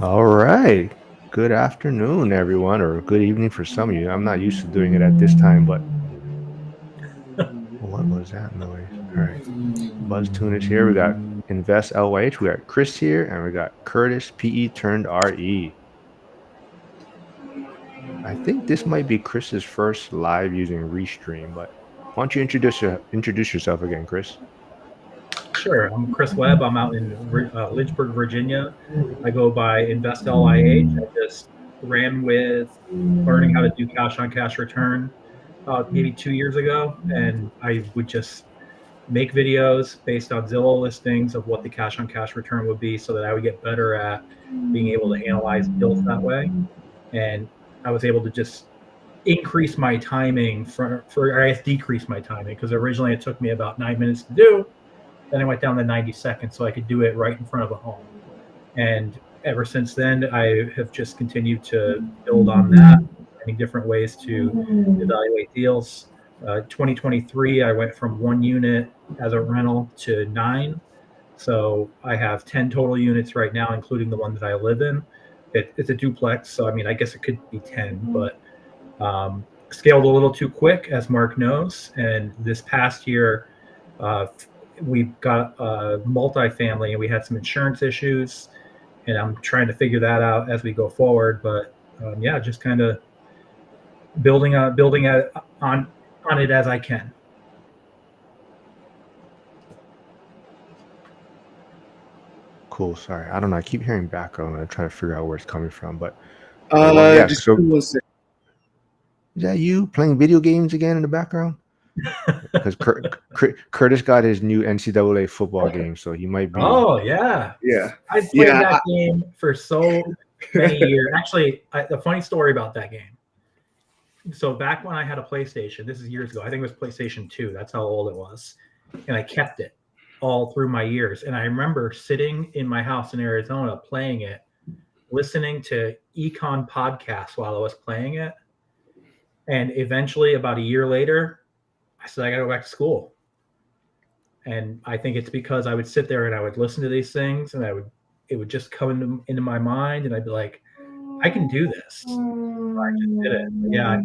All right. Good afternoon, everyone, or good evening for some of you. I'm not used to doing it at this time, but what was that noise? All right. Buzz Tune is here. We got Invest LYH. We got Chris here, and we got Curtis PE turned RE. I think this might be Chris's first live using Restream, but why don't you introduce yourself again, Chris? Sure. I'm Chris Webb. I'm out in Lynchburg, Virginia. I go by Invest LIH. I just ran with learning how to do cash on cash return maybe 2 years ago. And I would just make videos based on Zillow listings of what the cash on cash return would be so that I would get better at being able to analyze deals that way. And I was able to just increase my timing or I guess decrease my timing because originally it took me about 9 minutes to do. Then I went down to 90 seconds so I could do it right in front of a home. And ever since then, I have just continued to build on that, finding different ways to evaluate deals. 2023, I went from 1 unit as a rental to 9. So I have 10 total units right now, including the one that I live in. It's a duplex, so I mean, I guess it could be 10, but scaled a little too quick, as Mark knows. And this past year, uh, we've got a multifamily and we had some insurance issues, and I'm trying to figure that out as we go forward. But yeah, just kind of building on it as I can. Cool. Sorry. I don't know. I keep hearing background. I'm trying to figure out where it's coming from. But well, yeah. Just So was is that you playing video games again in the background? Because Curtis got his new NCAA football game, so he might be. Oh yeah, yeah. I played that game for so many years. Actually, the funny story about that game. So back when I had a PlayStation, this is years ago. I think it was PlayStation 2. That's how old it was, and I kept it all through my years. And I remember sitting in my house in Arizona playing it, listening to econ podcasts while I was playing it. And eventually, about a year later, I said, I got to go back to school. And I think it's because I would sit there and I would listen to these things and it would just come into my mind and I'd be like, I can do this. So I just did it. But yeah,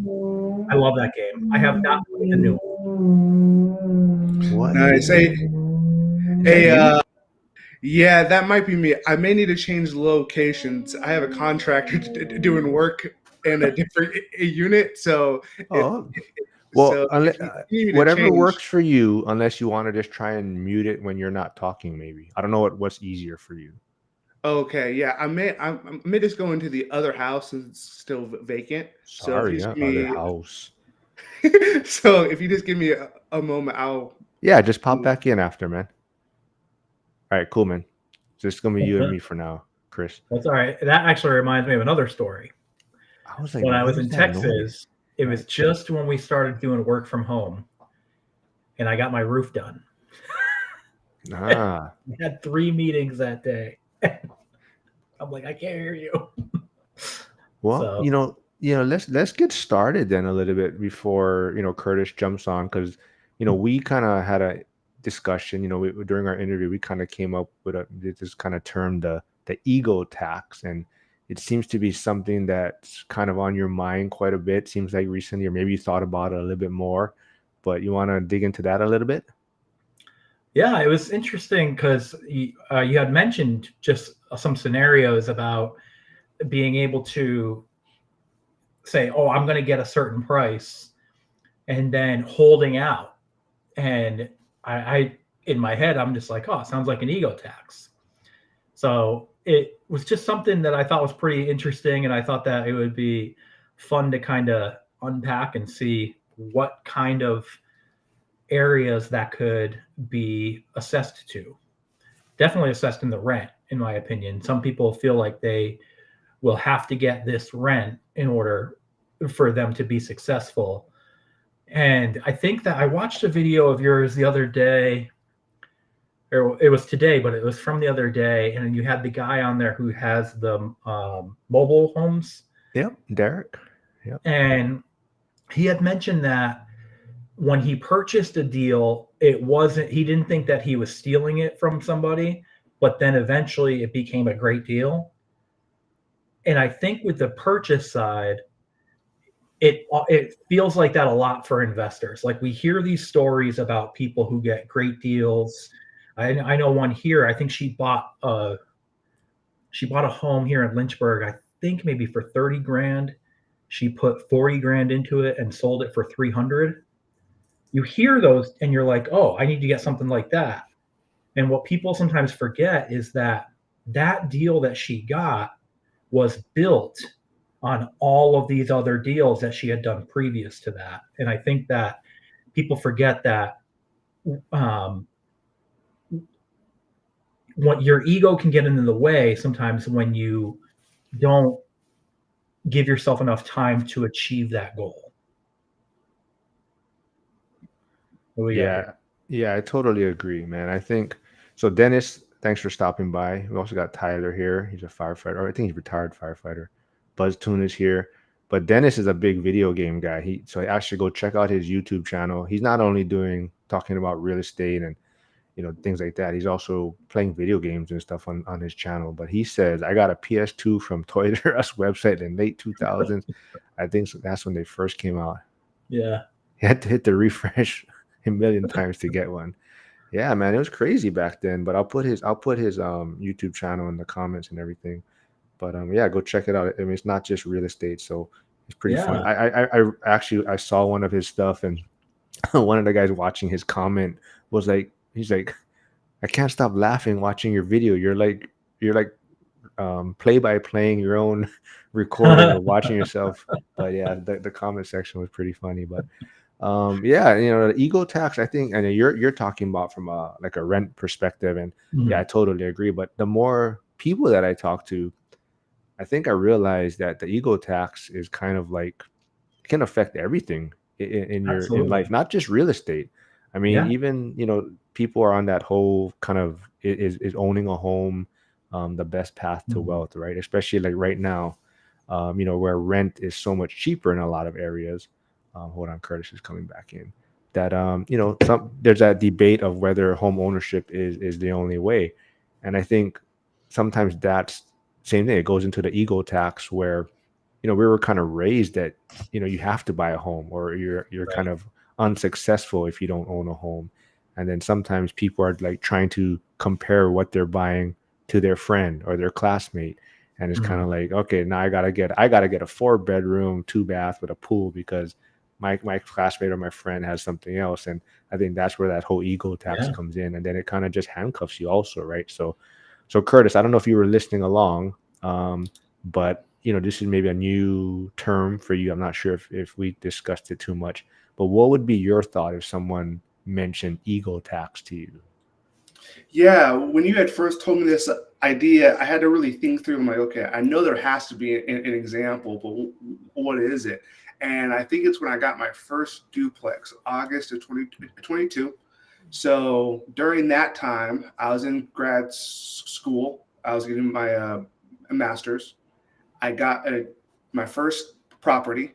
I love that game. I have not played the new one. What? Nice. Yeah, that might be me. I may need to change locations. I have a contractor doing work in a different unit, so Oh, so well, if you need to whatever change. works for you, unless you want to just try and mute it when you're not talking. Maybe I don't know what's easier for you. Okay, yeah, I may just go into the other house and it's still vacant. So if you Sorry, just yeah, give other me, house. so if you just give me a moment, I'll. Yeah, just pop back in after, man. All right, cool, man. Just gonna be you and me for now, Chris. That's all right. That actually reminds me of another story. I was like, When I what was is in that noise? Texas, it was just when we started doing work from home and I got my roof done. Ah, We had 3 meetings that day. I'm like, I can't hear you. well, So let's get started then a little bit before Curtis jumps on because we kind of had a discussion. During our interview, we kind of came up with this kind of term, the ego tax, and it seems to be something that's kind of on your mind quite a bit. Seems like recently, or maybe you thought about it a little bit more. But you want to dig into that a little bit? yeah, it was interesting because you had mentioned just some scenarios about being able to say, "Oh, I'm going to get a certain price," and then holding out. And I, in my head, I'm just like, "Oh, it sounds like an ego tax." So it was just something that I thought was pretty interesting, and I thought that it would be fun to kind of unpack and see what kind of areas that could be assessed to. Definitely assessed in the rent, in my opinion. Some people feel like they will have to get this rent in order for them to be successful. And I think that I watched a video of yours the other day, or it was today, but it was from the other day. And you had the guy on there who has the mobile homes. Yep, Derek. Yep. And he had mentioned that when he purchased a deal, he didn't think that he was stealing it from somebody, but then eventually it became a great deal. And I think with the purchase side, it feels like that a lot for investors. Like we hear these stories about people who get great deals. I know one here. I think she bought a home here in Lynchburg. I think maybe for 30 grand. She put 40 grand into it and sold it for 300. You hear those and you're like, oh, I need to get something like that. And what people sometimes forget is that that deal that she got was built on all of these other deals that she had done previous to that. And I think that people forget that what your ego can get into the way sometimes when you don't give yourself enough time to achieve that goal. Yeah, I totally agree, man. I think so. Dennis, thanks for stopping by. We also got Tyler here. He's a firefighter, or I think he's a retired firefighter. Buzz Toon is here, but Dennis is a big video game guy. So I actually go check out his YouTube channel. He's not only talking about real estate and things like that. He's also playing video games and stuff on his channel. But he says, I got a PS2 from Toys R Us website in late 2000s. I think that's when they first came out. Yeah. He had to hit the refresh a million times to get one. Yeah, man, it was crazy back then. But I'll put his YouTube channel in the comments and everything. But yeah, go check it out. I mean, it's not just real estate, so it's pretty fun. I actually saw one of his stuff, and one of the guys watching his comment was like, he's like, I can't stop laughing watching your video. You're like play by playing your own recording or watching yourself. But yeah, the comment section was pretty funny. But yeah, the ego tax, I think, and you're talking about from a rent perspective, and yeah, I totally agree. But the more people that I talk to, I think I realized that the ego tax is kind of like, it can affect everything in your life, not just real estate. I mean, even people are on that whole kind of is owning a home the best path to wealth, right? Especially like right now, where rent is so much cheaper in a lot of areas. Hold on, Curtis is coming back in. That there's that debate of whether home ownership is the only way, and I think sometimes that's same thing. It goes into the ego tax where we were kind of raised that you have to buy a home, or you're Right. kind of unsuccessful if you don't own a home. And then sometimes people are like trying to compare what they're buying to their friend or their classmate, and it's kind of like, okay, now I gotta get a 4-bedroom 2-bath with a pool because my classmate or my friend has something else. And I think that's where that whole ego tax comes in, and then it kind of just handcuffs you also, right? So Curtis, I don't know if you were listening along, but this is maybe a new term for you. I'm not sure if we discussed it too much, but what would be your thought if someone mentioned ego tax to you? Yeah, when you had first told me this idea, I had to really think through. I'm like, okay, I know there has to be an example, but what is it? And I think it's when I got my first duplex, August of 2022. So during that time, I was in grad school. I was getting my master's. I got my first property,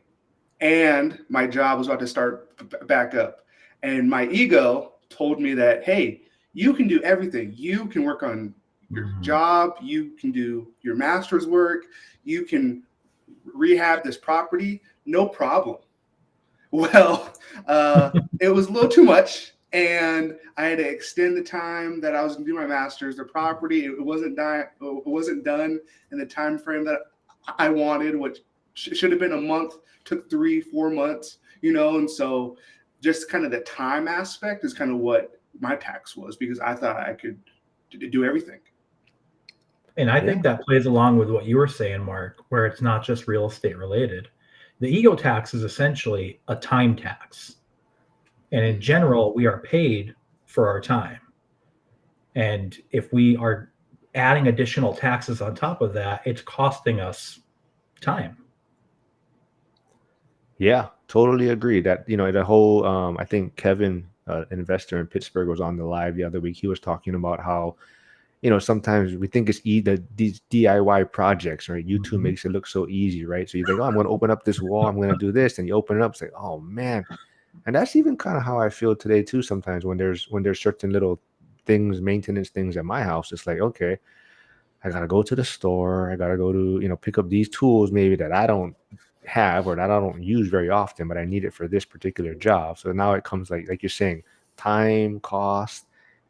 and my job was about to start back up. And my ego told me that, hey, you can do everything. You can work on your job. You can do your master's work. You can rehab this property. No problem. Well, it was a little too much, and I had to extend the time that I was going to do my master's. The property, it wasn't done in the time frame that I wanted, which should have been a month, took 3-4 months, and so just kind of the time aspect is kind of what my tax was, because I thought I could do everything. And I think that plays along with what you were saying, Mark, where it's not just real estate related. The ego tax is essentially a time tax. And in general, we are paid for our time. And if we are adding additional taxes on top of that, it's costing us time. Yeah, totally agree. That the whole I think Kevin, an investor in Pittsburgh, was on the live the other week. He was talking about how sometimes we think it's these DIY projects, right? YouTube makes it look so easy, right? So you think, oh, I'm going to open up this wall, I'm going to do this, and you open it up, it's like, oh man. And that's even kind of how I feel today too. Sometimes when there's certain little things, maintenance things at my house, it's like, okay, I gotta go to the store. I gotta go to pick up these tools maybe that I don't have or that I don't use very often, but I need it for this particular job. So now it comes like you're saying, time, cost,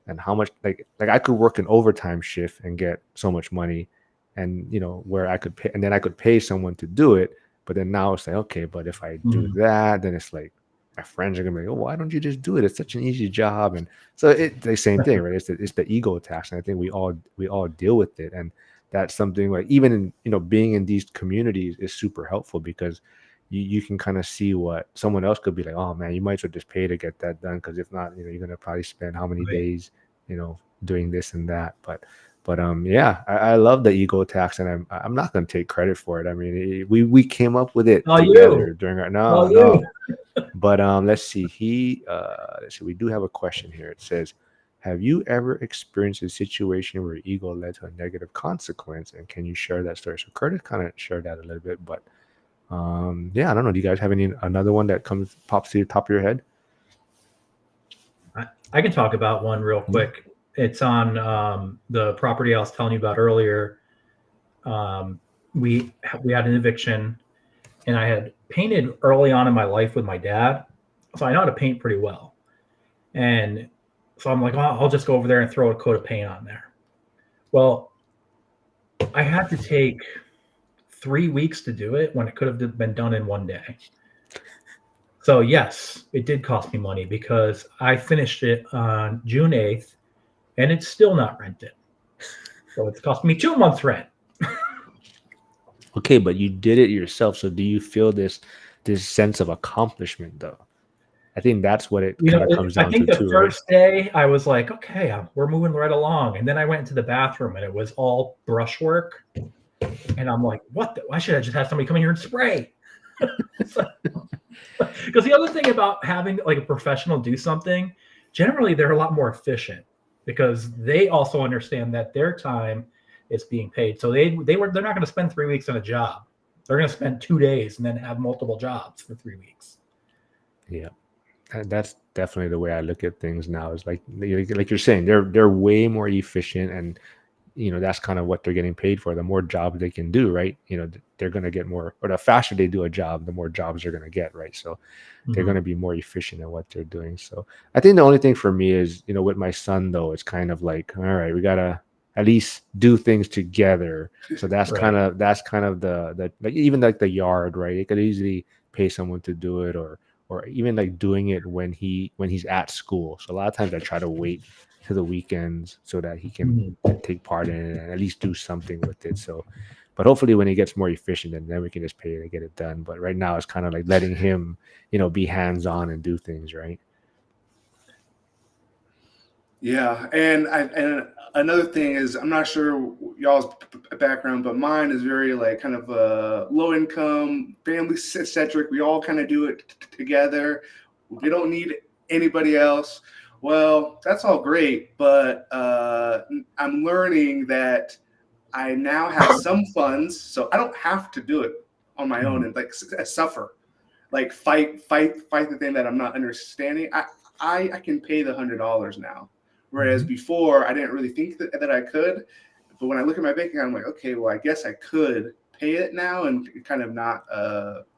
and how much like I could work an overtime shift and get so much money, and where I could pay, and then I could pay someone to do it. But then now it's like, okay, but if I do that, then it's like my friends are gonna be like, oh, why don't you just do it? It's such an easy job. And so it's the same thing, right? It's the ego tax, and I think we all deal with it, and that's something like even in being in these communities is super helpful because you can kind of see what someone else could be like. Oh man, you might as well just pay to get that done, because if not, you're gonna probably spend how many Right. days doing this and that. But yeah, I love the ego tax, and I'm not gonna take credit for it. I mean, we came up with it Oh, together you. during our Oh, no. you. But let's see. Let's see. We do have a question here. It says, "Have you ever experienced a situation where ego led to a negative consequence, and can you share that story?" So Curtis kind of shared that a little bit, but yeah, I don't know. Do you guys have another one that pops to the top of your head? I can talk about one real quick. It's on the property I was telling you about earlier. We had an eviction, and I had painted early on in my life with my dad, so I know how to paint pretty well. And so I'm like, oh, I'll just go over there and throw a coat of paint on there. Well, I had to take 3 weeks to do it when it could have been done in one day. So yes, it did cost me money because I finished it on June 8th, and it's still not rented. So it's cost me 2 months rent. Okay, but you did it yourself. So do you feel this sense of accomplishment though? I think that's what it kind of comes I down think to the too, right? first day I was like, okay, we're moving right along. And then I went into the bathroom and it was all brushwork. And I'm like, why should I just have somebody come in here and spray? Because the other thing about having like a professional do something, generally they're a lot more efficient because they also understand that their time is being paid. So they're not going to spend 3 weeks on a job. They're going to spend 2 days and then have multiple jobs for 3 weeks. Yeah. That's definitely the way I look at things now. Is like you're saying, they're way more efficient, and that's kind of what they're getting paid for. The more jobs they can do, right? They're going to get more, or the faster they do a job, the more jobs they're going to get, right? So they're going to be more efficient at what they're doing. So I think the only thing for me is, with my son though, it's kind of like, all right, we gotta at least do things together. So that's Right. kind of the like, even like the yard, right? You could easily pay someone to do it, or even like doing it when he's at school. So a lot of times I try to wait to the weekends so that he can take part in it and at least do something with it. So, but hopefully when he gets more efficient, then we can just pay to get it done. But right now it's kind of like letting him, be hands-on and do things, right? Yeah, and another thing is, I'm not sure y'all's background, but mine is very like kind of low income, family centric. We all kind of do it together. We don't need anybody else. Well, that's all great, but I'm learning that I now have some funds, so I don't have to do it on my own and like suffer, like fight the thing that I'm not understanding. I can pay the $100 now. Whereas before, I didn't really think that I could. But when I look at my bank account, I'm like, okay, well, I guess I could pay it now and kind of not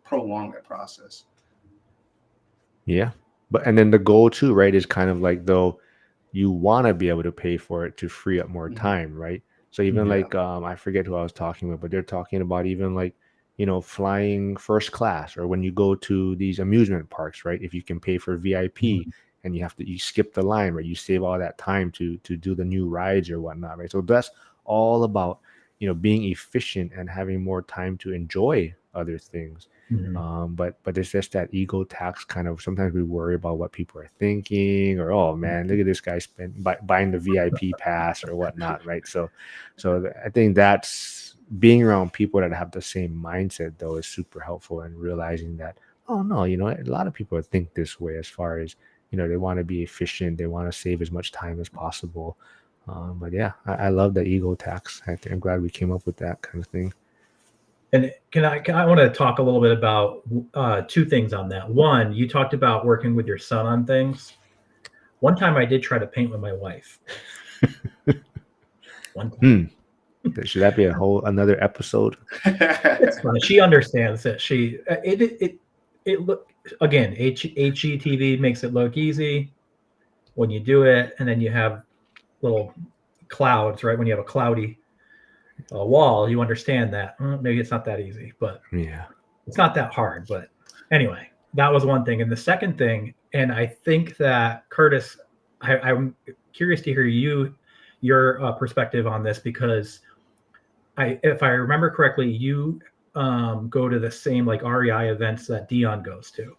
prolong that process. Yeah. And then the goal too, right, is kind of like, though, you want to be able to pay for it to free up more time, right? So even like I forget who I was talking with, but they're talking about even like, flying first class, or when you go to these amusement parks, right? If you can pay for VIP and you skip the line, right? You save all that time to do the new rides or whatnot, right? So that's all about, being efficient and having more time to enjoy other things. But it's just that ego tax kind of, sometimes we worry about what people are thinking, or, oh man, look at this guy buying the VIP pass or whatnot, right? So I think that's being around people that have the same mindset though is super helpful, and realizing that, oh no, a lot of people think this way, as far as, they want to be efficient, they want to save as much time as possible. But yeah, I love the ego tax. I'm glad we came up with that kind of thing. And I want to talk a little bit about 2 things on that. One, you talked about working with your son on things. One time I did try to paint with my wife. One time. Should that be another episode? It's fine. She understands it. It look again. HGTV makes it look easy when you do it, and then you have little clouds, right? When you have a cloudy wall, you understand that maybe it's not that easy, but yeah, it's not that hard. But anyway, that was one thing. And the second thing, and I think that Curtis, I'm curious to hear your perspective on this, because if I remember correctly, you go to the same like REI events that Dion goes to.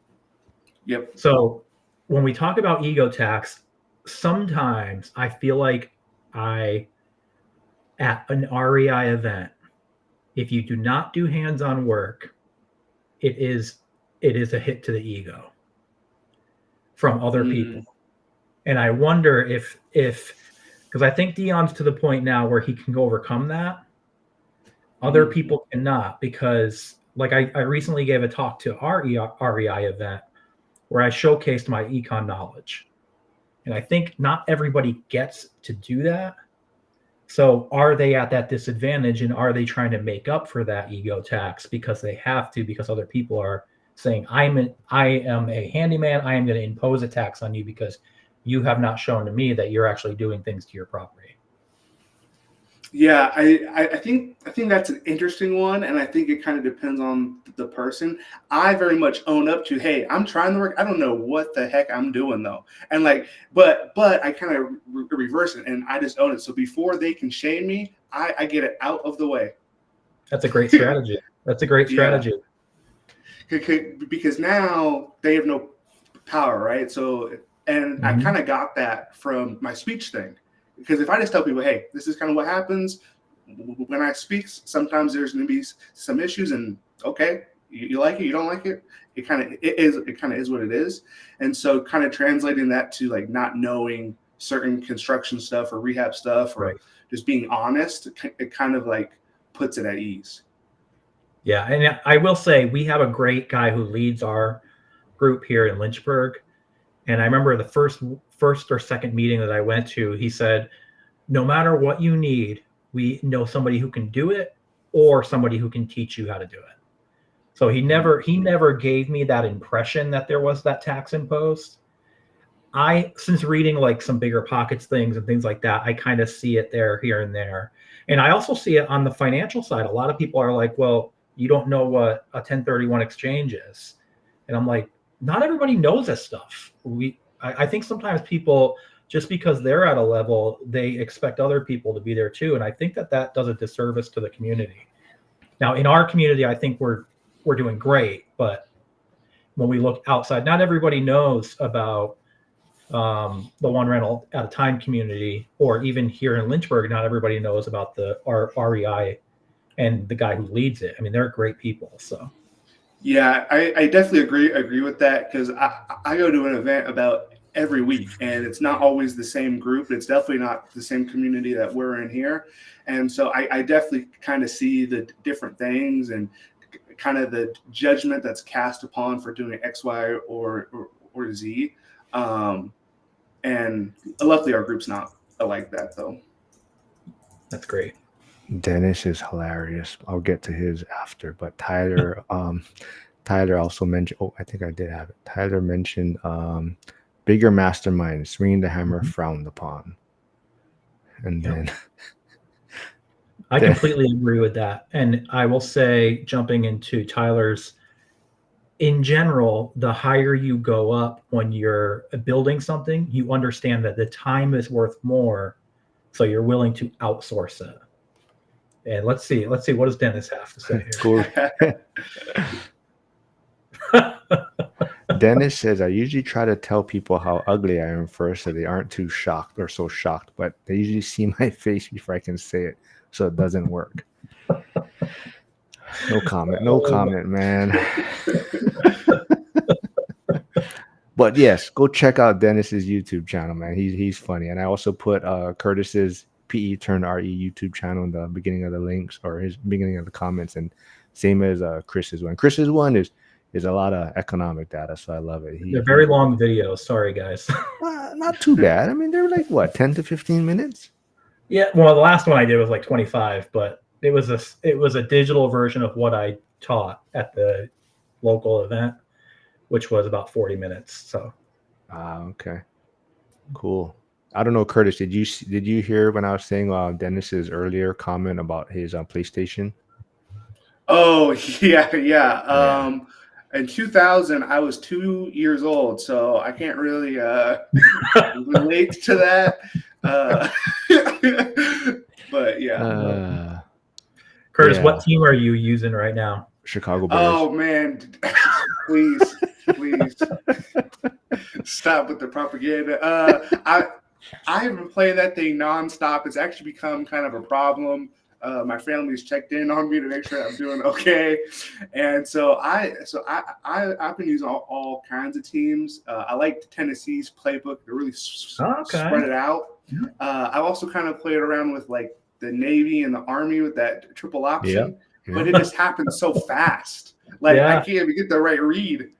Yep. So when we talk about ego tax, sometimes I feel like at an REI event, if you do not do hands-on work, it is a hit to the ego from other people. And I wonder if because I think Dion's to the point now where he can overcome that. Other people cannot, because like I recently gave a talk to our REI event where I showcased my econ knowledge. And I think not everybody gets to do that. So are they at that disadvantage, and are they trying to make up for that ego tax because they have to, because other people are saying, I am a handyman, I am going to impose a tax on you because you have not shown to me that you're actually doing things to your property. Yeah, I think that's an interesting one, and I think it kind of depends on the person. I very much own up to, hey, I'm trying to work. I don't know what the heck I'm doing though, and like, but I kind of reverse it, and I just own it. So before they can shame me, I get it out of the way. That's a great strategy. That's a great strategy. Yeah. Because now they have no power, right? So, and I kind of got that from my speech thing. Because if I just tell people, hey, this is kind of what happens when I speak, sometimes there's going to be some issues, and okay, you like it, you don't like it, it kind of is what it is. And so kind of translating that to like not knowing certain construction stuff or rehab stuff, or just being honest, it kind of like puts it at ease. Yeah, and I will say we have a great guy who leads our group here in Lynchburg. And I remember the first or second meeting that I went to, he said, no matter what you need, we know somebody who can do it or somebody who can teach you how to do it. So he never gave me that impression that there was that tax imposed. Since reading like some Bigger Pockets things and things like that, I kind of see it there, here and there. And I also see it on the financial side. A lot of people are like, well, you don't know what a 1031 exchange is. And I'm like, not everybody knows this stuff. I think sometimes people, just because they're at a level, they expect other people to be there too. And I think that does a disservice to the community. Now, in our community, I think we're doing great. But when we look outside, not everybody knows about the one rental at a time community, or even here in Lynchburg, not everybody knows about the REI and the guy who leads it. I mean, they're great people. So. Yeah, I definitely agree with that, because I go to an event about every week, and it's not always the same group. It's definitely not the same community that we're in here. And so I definitely kind of see the different things and kind of the judgment that's cast upon for doing X, Y, or Z. And luckily our group's not like that though. That's great. Dennis is hilarious. I'll get to his after, but Tyler also mentioned, I think I did have it. Tyler mentioned bigger mastermind, swinging the hammer frowned upon. And then I completely agree with that. And I will say, jumping into Tyler's, in general, the higher you go up when you're building something, you understand that the time is worth more, so you're willing to outsource it. And let's see, what does Dennis have to say here? Cool. Dennis says, I usually try to tell people how ugly I am first, so they aren't too shocked or so shocked, but they usually see my face before I can say it, so it doesn't work. No comment, man. But yes, go check out Dennis's YouTube channel, man. He's funny. And I also put Curtis's PE turned RE YouTube channel in the beginning of the links, or his beginning of the comments, and same as Chris's one. Chris's one is a lot of economic data, so I love it. They're very long videos. Sorry, guys. Not too bad. I mean, they're like what, 10 to 15 minutes? Yeah, well, the last one I did was like 25, but it was a digital version of what I taught at the local event, which was about 40 minutes. So Okay, cool. I don't know, Curtis. Did you hear when I was saying Dennis's earlier comment about his PlayStation? Oh yeah, yeah. Yeah. In 2000, I was 2 years old, so I can't really relate to that. Uh, but yeah. Curtis, Yeah. what team are you using right now? Chicago Bears. Oh man, please, please stop with the propaganda. I've been playing that thing nonstop. It's actually become kind of a problem. My family's checked in on me to make sure I'm doing okay, and so I've been using all kinds of teams. I like Tennessee's playbook to really spread it out. I've also kind of played around with like the Navy and the Army with that triple option, but it just happens so fast. Like I can't even get the right read.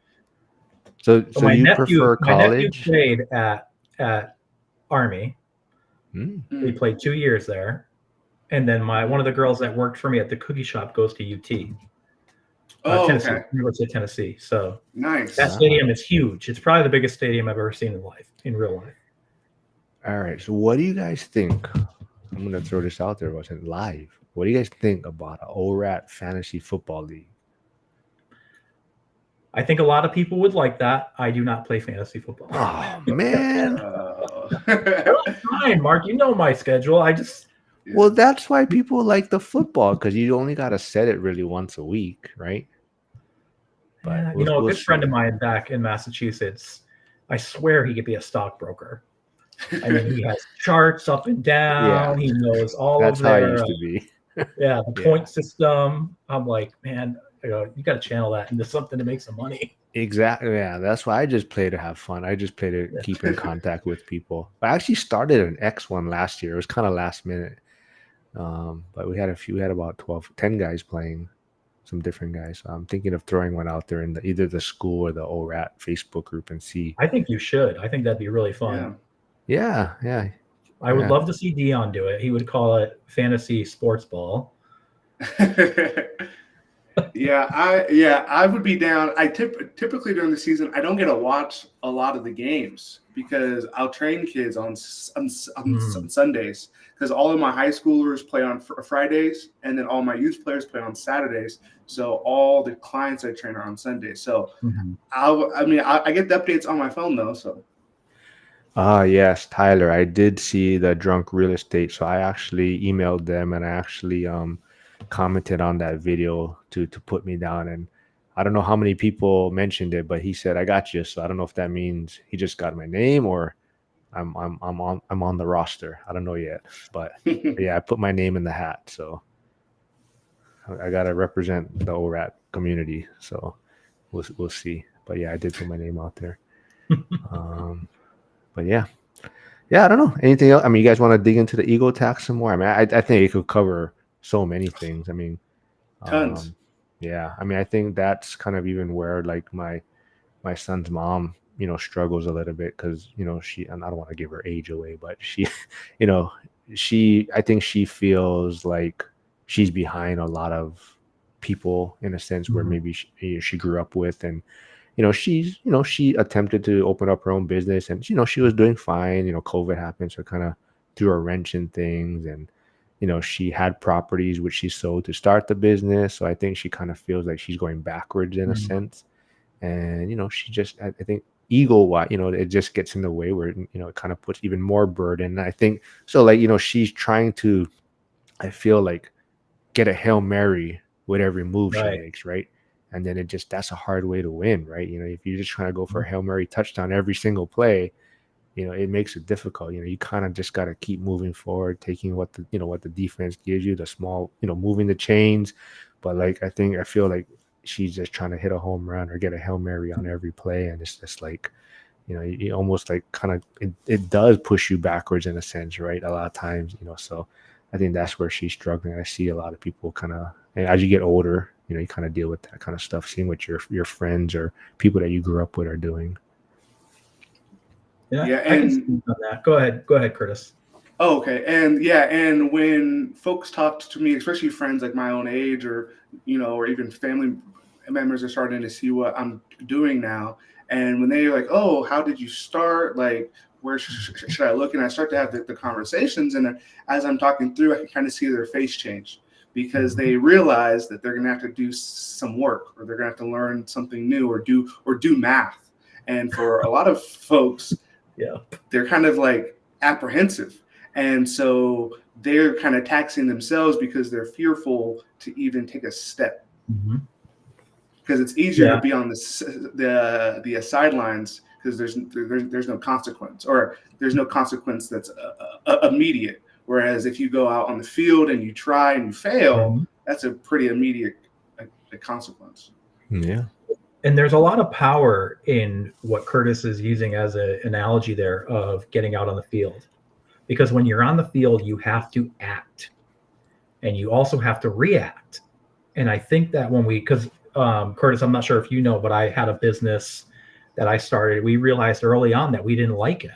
So you prefer college? My nephew played at Army. He played 2 years there. And then one of the girls that worked for me at the cookie shop goes to UT. Tennessee, okay. University of Tennessee. So nice. That stadium is huge. It's probably the biggest stadium I've ever seen in real life. All right. So what do you guys think? I'm gonna throw this out there, wasn't live. What do you guys think about an ORAT fantasy football league? I think a lot of people would like that. I do not play fantasy football. Oh man. Fine, Mark. You know my schedule. Well, that's why people like the football, because you only got to set it really once a week, right? But a good friend of mine back in Massachusetts, I swear he could be a stockbroker. I mean, he has charts up and down. Yeah. He knows all of their. That's how it used to be. Yeah, the point system. I'm like, man, you got to channel that into something to make some money. Exactly. Yeah, that's why I just play to have fun. I just play to keep in contact with people. I actually started an X one last year. It was kind of last minute. But we had about 10 guys playing, some different guys. So I'm thinking of throwing one out there in either the school or the ORAT Facebook group and see. I think you should. I think that'd be really fun. Yeah. I would love to see Dion do it. He would call it fantasy sports ball. I would be down. I typically during the season, I don't get to watch a lot of the games because I'll train kids on Sundays, because all of my high schoolers play on Fridays, and then all my youth players play on Saturdays. So all the clients I train are on Sundays. So I get the updates on my phone though. So. Yes, Tyler, I did see the Drunk Real Estate. So I actually emailed them, and I actually commented on that video to put me down. And I don't know how many people mentioned it, but he said, I got you. So I don't know if that means he just got my name or I'm on the roster. I don't know yet, but yeah, I put my name in the hat. So I got to represent the ORAT community. So we'll see. But yeah, I did put my name out there. But yeah, I don't know. Anything else? I mean, you guys want to dig into the ego tax some more? I mean, I think it could cover so many things. I mean, tons. Yeah. I mean, I think that's kind of even where like my son's mom, struggles a little bit because, she, and I don't want to give her age away, but she, I think she feels like she's behind a lot of people in a sense where maybe she grew up with, and she attempted to open up her own business, and she was doing fine. COVID happened, so it kind of threw a wrench in things, and she had properties which she sold to start the business. So I think she kind of feels like she's going backwards in a sense, and she just, I think ego-wise, it just gets in the way where it kind of puts even more burden. And I think so, like she's trying to, I feel like, get a Hail Mary with every move she makes, right? And then that's a hard way to win, right? If you're just trying to go for a Hail Mary touchdown every single play, it makes it difficult. You kind of just got to keep moving forward, taking what the defense gives you, the small, moving the chains. But like, I feel like she's just trying to hit a home run or get a Hail Mary on every play. And it's just like, you almost like kind of, it does push you backwards in a sense, right? A lot of times, so I think that's where she's struggling. I see a lot of people kind of, and as you get older, you kind of deal with that kind of stuff, seeing what your friends or people that you grew up with are doing. Yeah, I can speak on that. Go ahead, Curtis. Oh, okay. And yeah, and when folks talk to me, especially friends like my own age or, or even family members are starting to see what I'm doing now. And when they're like, oh, how did you start? Like, where should I look? And I start to have the conversations. And as I'm talking through, I can kind of see their face change because they realize that they're going to have to do some work or they're going to have to learn something new or do math. And for a lot of folks, Yeah. they're kind of like apprehensive. And so they're kind of taxing themselves because they're fearful to even take a step. Because it's easier to be on the sidelines because there's no consequence, or there's no consequence that's immediate. Whereas if you go out on the field and you try and you fail, that's a pretty immediate consequence. Yeah. And there's a lot of power in what Curtis is using as an analogy there of getting out on the field. Because when you're on the field, you have to act and you also have to react. And I think that because Curtis, I'm not sure if you know, but I had a business that I started. We realized early on that we didn't like it.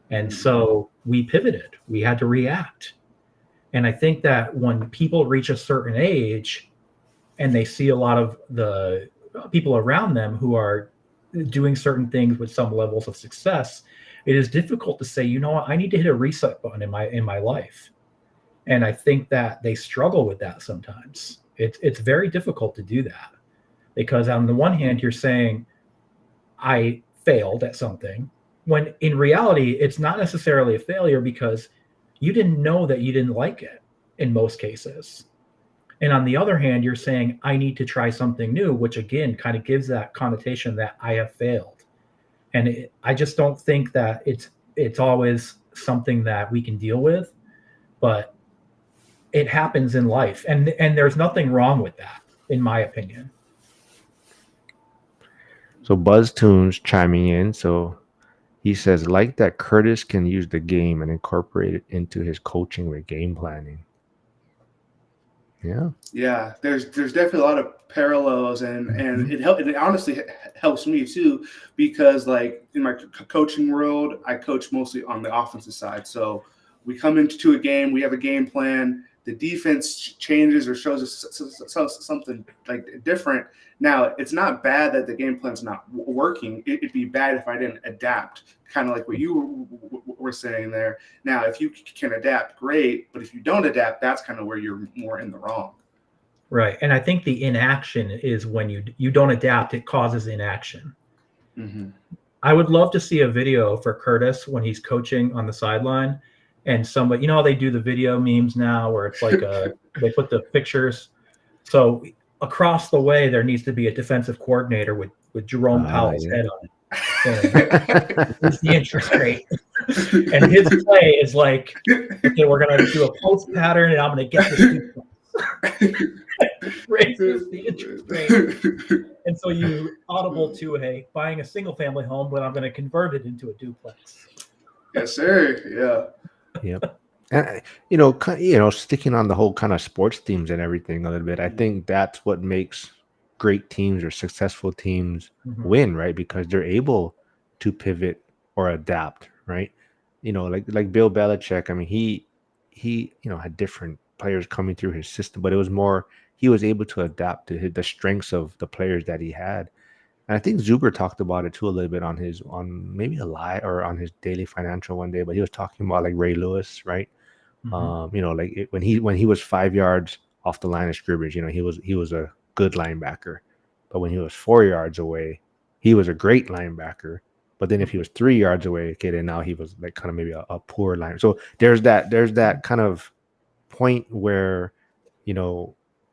And so we pivoted. We had to react. And I think that when people reach a certain age and they see a lot of the people around them who are doing certain things with some levels of success, it is difficult to say, you know what, I need to hit a reset button in my life. And I think that they struggle with that sometimes. It's very difficult to do that because on the one hand, you're saying, I failed at something, when in reality, it's not necessarily a failure because you didn't know that you didn't like it in most cases. And on the other hand, you're saying, I need to try something new, which again, kind of gives that connotation that I have failed. And I just don't think that it's always something that we can deal with, but it happens in life. And there's nothing wrong with that, in my opinion. So Buzz Tunes chiming in. So he says, like that Curtis can use the game and incorporate it into his coaching with game planning. Yeah, there's definitely a lot of parallels, and it honestly helps me too, because like in my coaching world, I coach mostly on the offensive side. So we come into a game, we have a game plan, the defense changes or shows us something like different. Now, it's not bad that the game plan's not working. It'd be bad if I didn't adapt, kind of like what you were saying there. Now, if you can adapt, great. But if you don't adapt, that's kind of where you're more in the wrong. Right. And I think the inaction is when you don't adapt, it causes inaction. I would love to see a video for Curtis when he's coaching on the sideline and somebody, you know, they do the video memes now where it's like they put the pictures. So across the way, there needs to be a defensive coordinator with Jerome Powell's head on it. It's the interest rate. And his play is like, okay, we're going to do a post pattern and I'm going to get this raises the interest rate. And so you audible to buying a single family home, but I'm going to convert it into a duplex. Yes, sir. Yeah. Yep. And sticking on the whole kind of sports themes and everything a little bit, I think that's what makes great teams or successful teams win, right? Because they're able to pivot or adapt, right? Like Bill Belichick. I mean, he had different players coming through his system, but it was more he was able to adapt to the strengths of the players that he had. And I think Zuber talked about it too a little bit on maybe a live or on his daily financial one day, but he was talking about like Ray Lewis, right? When he was 5 yards off the line of scrimmage, he was a good linebacker, but when he was 4 yards away, he was a great linebacker. But then if he was 3 yards away, okay, then now he was like kind of maybe a poor line. So there's that kind of point where,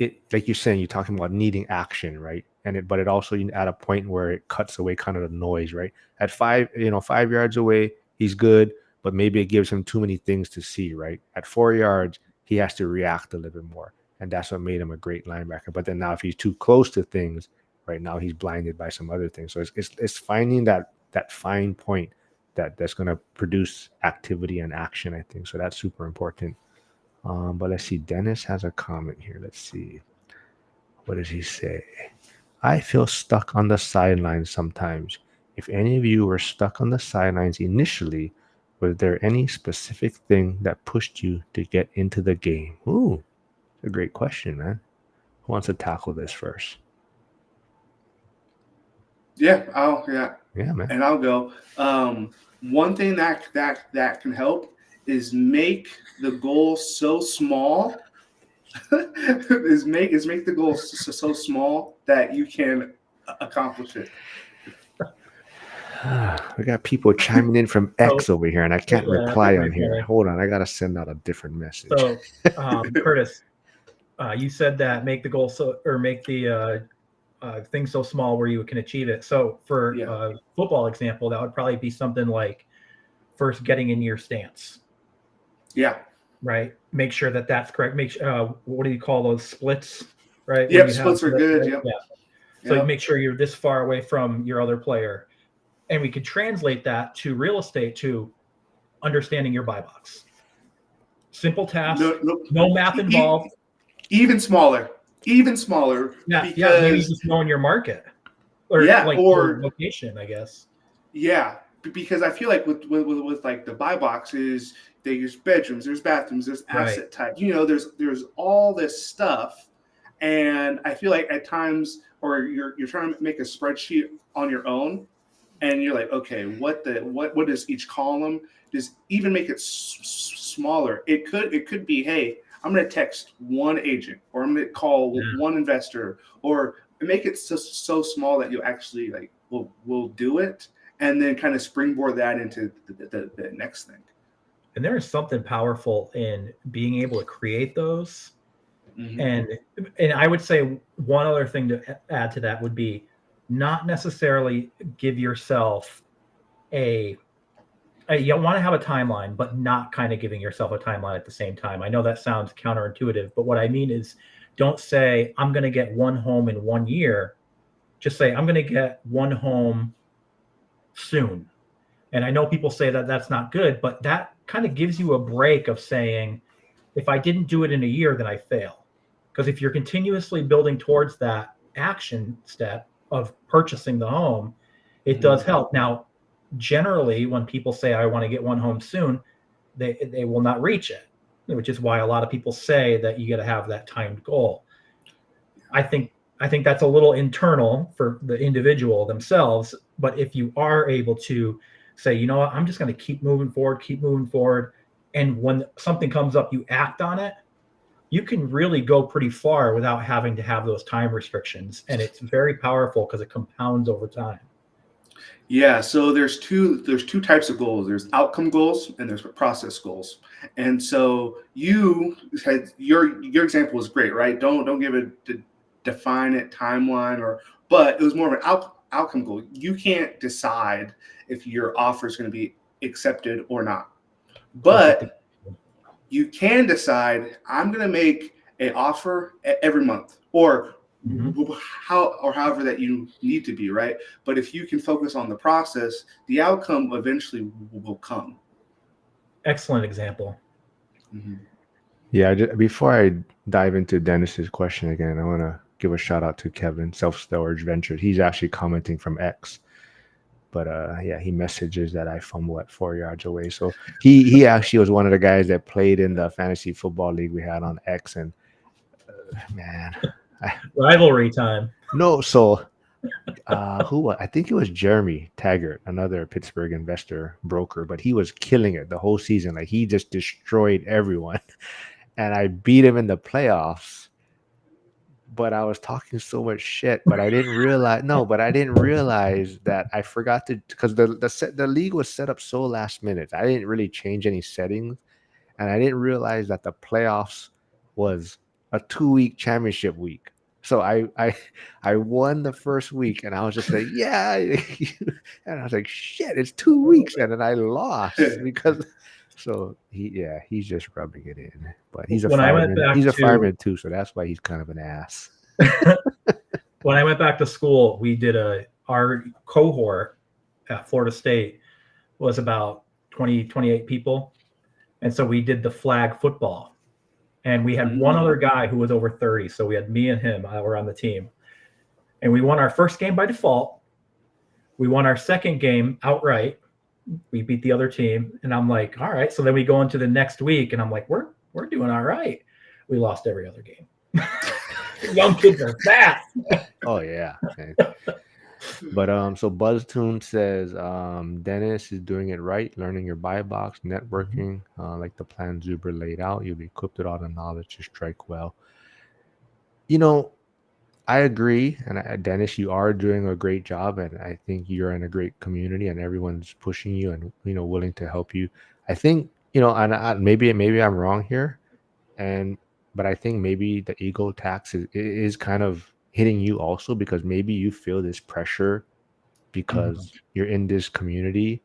it, like you're saying, you're talking about needing action, right? But it also at a point where it cuts away kind of the noise, right? At 5 yards away, he's good, but maybe it gives him too many things to see, right? At 4 yards, he has to react a little bit more. And that's what made him a great linebacker. But then now if he's too close to things, right now he's blinded by some other things. So it's finding that fine point that's going to produce activity and action, I think. So that's super important. But let's see. Dennis has a comment here. Let's see. What does he say? I feel stuck on the sidelines sometimes. If any of you were stuck on the sidelines initially Was there any specific thing that pushed you to get into the game? Ooh, a great question, man. Who wants to tackle this first? Yeah, Yeah, man. and I'll go. One thing that can help is make the goal so small. is make the goal so small that you can accomplish it. We got people chiming in from X over here, and I can't reply on here. funny. Hold on, I gotta send out a different message. So, Curtis, you said that make the goal make the thing so small where you can achieve it. So, for football example, that would probably be something like first getting in your stance. Yeah. Right. Make sure that that's correct. Make sure. What do you call those splits? Right. Yep. Splits are good. Right? Yep. Yeah. So you make sure you're this far away from your other player. And we could translate that to real estate to understanding your buy box. Simple task, no math involved. Even smaller. Yeah, maybe just knowing your market. Or your location, I guess. Yeah, because I feel like with like the buy boxes, there's bedrooms, there's bathrooms, there's asset type. There's all this stuff. And I feel like at times, or you're trying to make a spreadsheet on your own, and you're like, okay, what is each column? Just even make it smaller. It could be, hey, I'm going to text one agent, or I'm going to call one investor, or make it so small that you actually will do it, and then kind of springboard that into the next thing. And there is something powerful in being able to create those. Mm-hmm. And I would say one other thing to add to that would be not necessarily give yourself you want to have a timeline, but not kind of giving yourself a timeline at the same time. I know that sounds counterintuitive, but what I mean is don't say, I'm going to get one home in 1 year. Just say, I'm going to get one home soon. And I know people say that that's not good, but that kind of gives you a break of saying, if I didn't do it in a year, then I fail. Because if you're continuously building towards that action step of purchasing the home, it does help. Now, generally, when people say, I want to get one home soon, they will not reach it, which is why a lot of people say that you got to have that timed goal. I think that's a little internal for the individual themselves. But if you are able to say, you know what, I'm just going to keep moving forward. And when something comes up, you act on it, you can really go pretty far without having to have those time restrictions. And it's very powerful because it compounds over time. Yeah, so there's two types of goals. There's outcome goals and there's process goals. And so you had your example was great, right? Don't give it define it timeline but it was more of an outcome goal. You can't decide if your offer is going to be accepted or not, but you can decide I'm going to make an offer every month or however that you need to be, right? But if you can focus on the process, the outcome eventually will come. Excellent example. Mm-hmm. Yeah, before I dive into Dennis's question again, I want to give a shout out to Kevin, Self-Storage Ventures. He's actually commenting from X. But he messages that I fumble at 4 yards away. So he actually was one of the guys that played in the fantasy football league we had on X. And man, rivalry time. No, so I think it was Jeremy Taggart, another Pittsburgh investor broker, but he was killing it the whole season. Like he just destroyed everyone. And I beat him in the playoffs. But I was talking so much shit, but I didn't realize that I forgot to, because the league was set up so last minute. I didn't really change any settings, and I didn't realize that the playoffs was a 2-week championship week. So I won the first week, and I was just like, yeah, and I was like, shit, it's 2 weeks, and then I lost because. So he's just rubbing it in, but he's a fireman. He's a fireman too, so that's why he's kind of an ass. When I went back to school, we did our cohort at Florida State was about 28 people, and so we did the flag football, and we had one other guy who was over 30. So we had me and him were on the team, and we won our first game by default. We won our second game outright. We beat the other team, and I'm like, all right. So then we go into the next week, and I'm like, we're doing all right. We lost every other game. Young kids are fast. Oh yeah. Okay. But so BuzzTune says Dennis is doing it right, learning your buy box, networking, like the plan Zuber laid out. You'll be equipped with all the knowledge to strike well. You know, I agree, and Dennis, you are doing a great job, and I think you're in a great community, and everyone's pushing you and willing to help you. I think and maybe I'm wrong here, and but I think maybe the ego tax is kind of hitting you also because maybe you feel this pressure because you're in this community,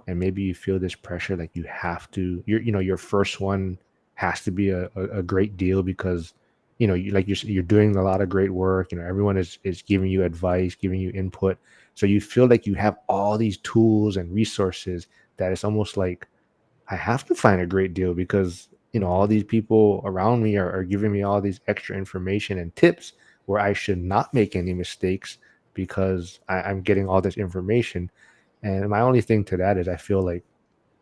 and maybe you feel this pressure like you have to. Your first one has to be a great deal because you're doing a lot of great work. Everyone is giving you advice, giving you input, so you feel like you have all these tools and resources that it's almost like I have to find a great deal because all these people around me are giving me all these extra information and tips where I should not make any mistakes because I'm getting all this information. And my only thing to that is I feel like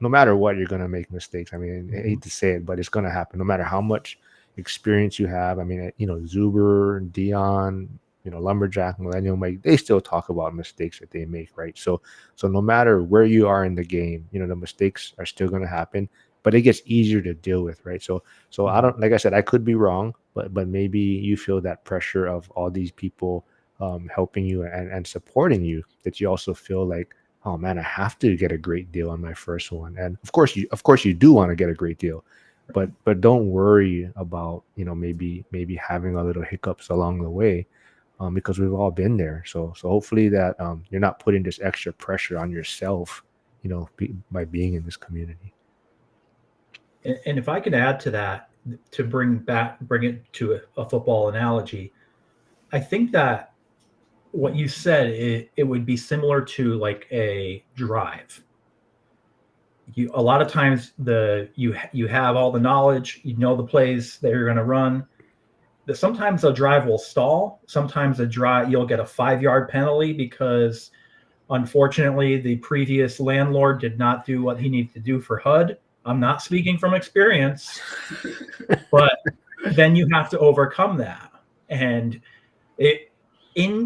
no matter what, you're gonna make mistakes. I mean, I hate to say it, but it's gonna happen. No matter how much experience you have. I mean, Zuber, Dion, Lumberjack, Millennial Mike, they still talk about mistakes that they make, right? So no matter where you are in the game, the mistakes are still gonna happen, but it gets easier to deal with, right? So I don't, like I said, I could be wrong, but maybe you feel that pressure of all these people helping you and supporting you, that you also feel like, oh man, I have to get a great deal on my first one. And of course you do want to get a great deal, but don't worry about maybe having a little hiccups along the way, because we've all been there. So hopefully that you're not putting this extra pressure on yourself, by being in this community. And if I could add to that, to bring it to a football analogy, I think that what you said, it would be similar to like a drive. A lot of times you have all the knowledge, the plays that you're going to run. Sometimes a drive will stall. Sometimes you'll get a 5-yard penalty because unfortunately the previous landlord did not do what he needed to do for HUD. I'm not speaking from experience, but then you have to overcome that. And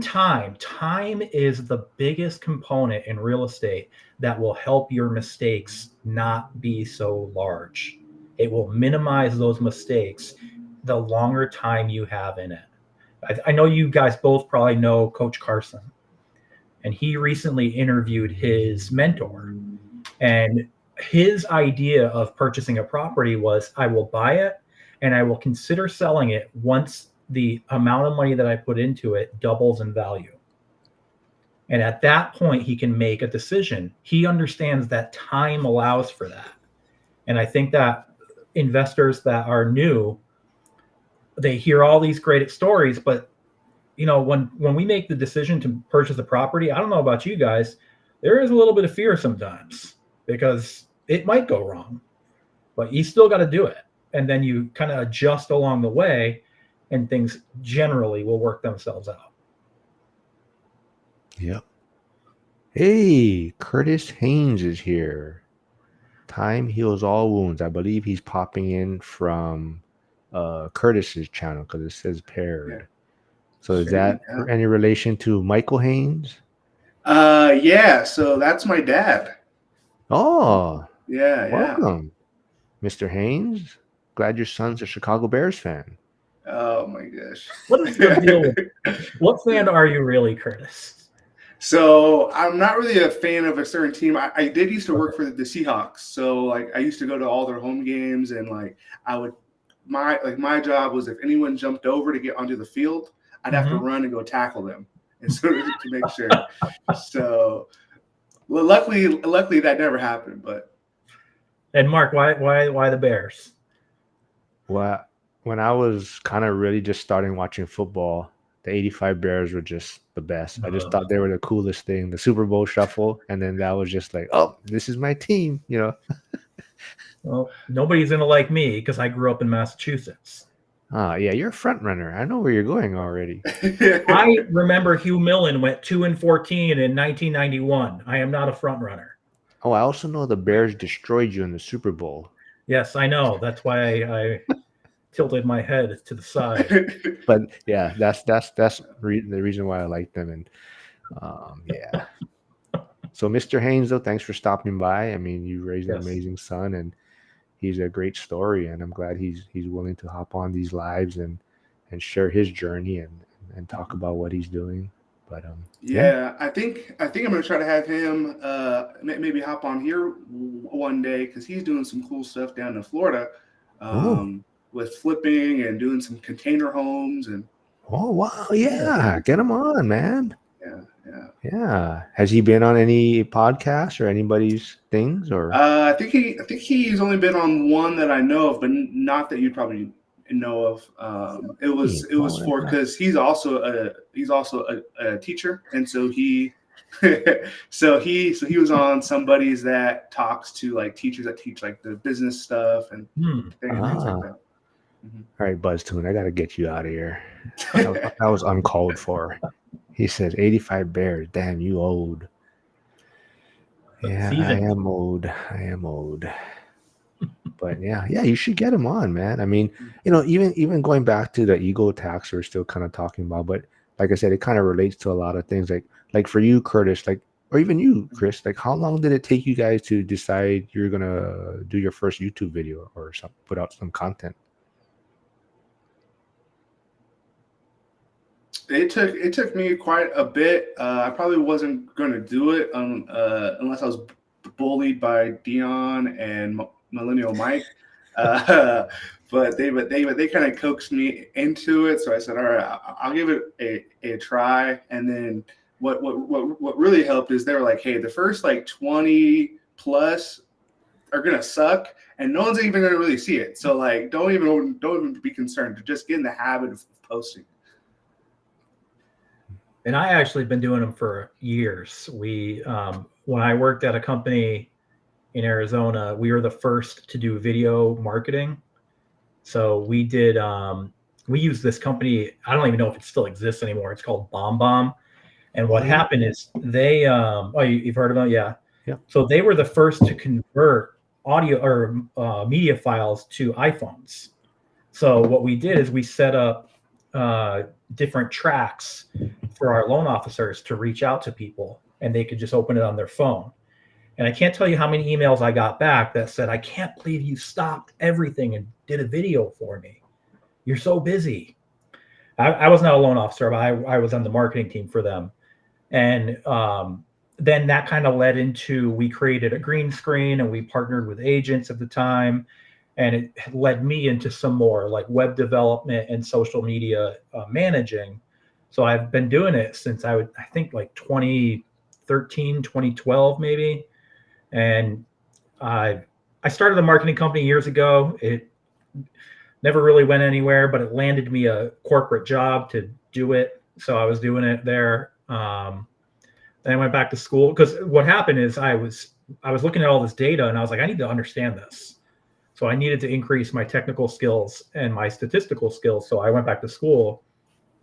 time is the biggest component in real estate that will help your mistakes not be so large. It will minimize those mistakes the longer time you have in it. I know you guys both probably know Coach Carson, and he recently interviewed his mentor, and his idea of purchasing a property was, I will buy it and I will consider selling it once the amount of money that I put into it doubles in value. And at that point, he can make a decision. He understands that time allows for that. And I think that investors that are new, they hear all these great stories, but when we make the decision to purchase a property, I don't know about you guys, there is a little bit of fear sometimes because it might go wrong, but you still got to do it. And then you kind of adjust along the way, and things generally will work themselves out. Yep. Hey, Curtis Haynes is here. Time heals all wounds. I believe he's popping in from Curtis's channel because it says paired. Yeah. So is that any relation to Michael Haynes? Yeah. So that's my dad. Oh. Yeah. Welcome, Mr. Haynes. Glad your son's a Chicago Bears fan. Oh my gosh. What is the deal with what fan are you really, Curtis? So I'm not really a fan of a certain team. I did used to work for the Seahawks. So like I used to go to all their home games, and like my job was if anyone jumped over to get onto the field, I'd have to run and go tackle them, and so to make sure. So well, luckily that never happened. But and Mark, why the Bears? Well, when I was kind of really just starting watching football, the '85 Bears were just the best. I just thought they were the coolest thing. The Super Bowl shuffle, and then that was just like, oh, this is my team, Well, nobody's gonna like me because I grew up in Massachusetts. Ah, yeah, you're a front runner. I know where you're going already. I remember Hugh Millen went 2-14 in 1991. I am not a front runner. Oh, I also know the Bears destroyed you in the Super Bowl. Yes, I know. That's why I tilted my head to the side. But yeah, that's the reason why I like them. And yeah. So, Mr. Haynes, though, thanks for stopping by. I mean, you raised an Yes. amazing son, and he's a great story. And I'm glad he's willing to hop on these lives and share his journey and talk about what he's doing. But yeah. Yeah, I think I'm gonna try to have him maybe hop on here one day because he's doing some cool stuff down in Florida Oh. with flipping and doing some container homes and Oh wow, yeah. Get him on, man. yeah. Yeah. Has he been on any podcasts or anybody's things or? I think he's only been on one that I know of, but not that you probably know of. It was for because he's also a teacher, and so he so he was on somebody's that talks to like teachers that teach like the business stuff and things like that. All right, BuzzTune, I gotta get you out of here. That was uncalled for. He says 85 Bears. Damn, you old. Yeah, I am old. But yeah, you should get him on, man. I mean, even going back to the ego tax we're still kind of talking about, but like I said, it kind of relates to a lot of things. Like for you, Curtis, or even you, Chris, like how long did it take you guys to decide you're gonna do your first YouTube video or put out some content? It took me quite a bit. I probably wasn't going to do it unless I was bullied by Dion and Millennial Mike. But they kind of coaxed me into it. So I said, all right, I'll give it a try. And then what really helped is they were like, hey, the first like 20 plus are gonna suck, and no one's even gonna really see it. So like, don't even be concerned. Just get in the habit of posting. And I actually been doing them for years. We, when I worked at a company in Arizona, we were the first to do video marketing. So we did, we used this company. I don't even know if it still exists anymore. It's called BombBomb. And what happened is they, you've heard about it? Yeah. So they were the first to convert audio or media files to iPhones. So what we did is we set up different tracks for our loan officers to reach out to people, and they could just open it on their phone. And I can't tell you how many emails I got back that said, I can't believe you stopped everything and did a video for me. You're so busy. I was not a loan officer, but I was on the marketing team for them. And then that kind of led into, we created a green screen and we partnered with agents at the time. And it led me into some more like web development and social media managing. So I've been doing it since I think like 2013, 2012, maybe. And I started a marketing company years ago. It never really went anywhere, but it landed me a corporate job to do it. So I was doing it there. Then I went back to school because what happened is I was looking at all this data and I was like, I need to understand this. So I needed to increase my technical skills and my statistical skills. So I went back to school.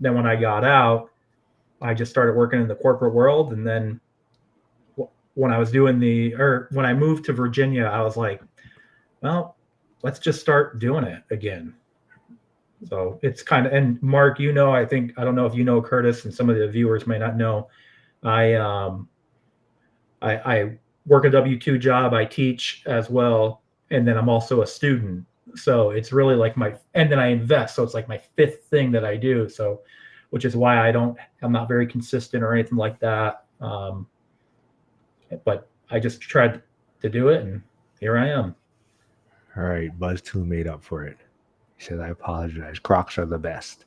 Then when I got out, I just started working in the corporate world. And then when I was when I moved to Virginia, I was like, well, let's just start doing it again. So it's kind of, and Mark, I don't know if you know Curtis, and some of the viewers may not know, I work a W-2 job. I teach as well. And then I'm also a student. So it's really like and then I invest. So it's like my fifth thing that I do. So, which is why I'm not very consistent or anything like that. But I just tried to do it and here I am. All right. BuzzTune made up for it. He said, I apologize. Crocs are the best.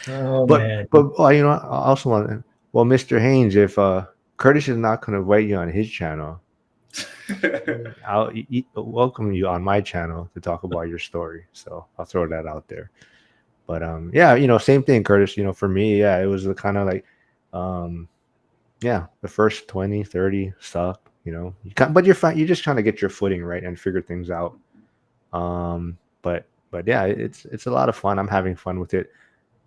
Man. But I also want to, Mr. Haynes, if Curtis is not going to invite you on his channel, I'll welcome you on my channel to talk about your story. So I'll throw that out there. But same thing, Curtis. For me, it was the kind of like, the first 20, 30 suck. But you're fine. You're just trying to get your footing right and figure things out. But yeah, it's a lot of fun. I'm having fun with it.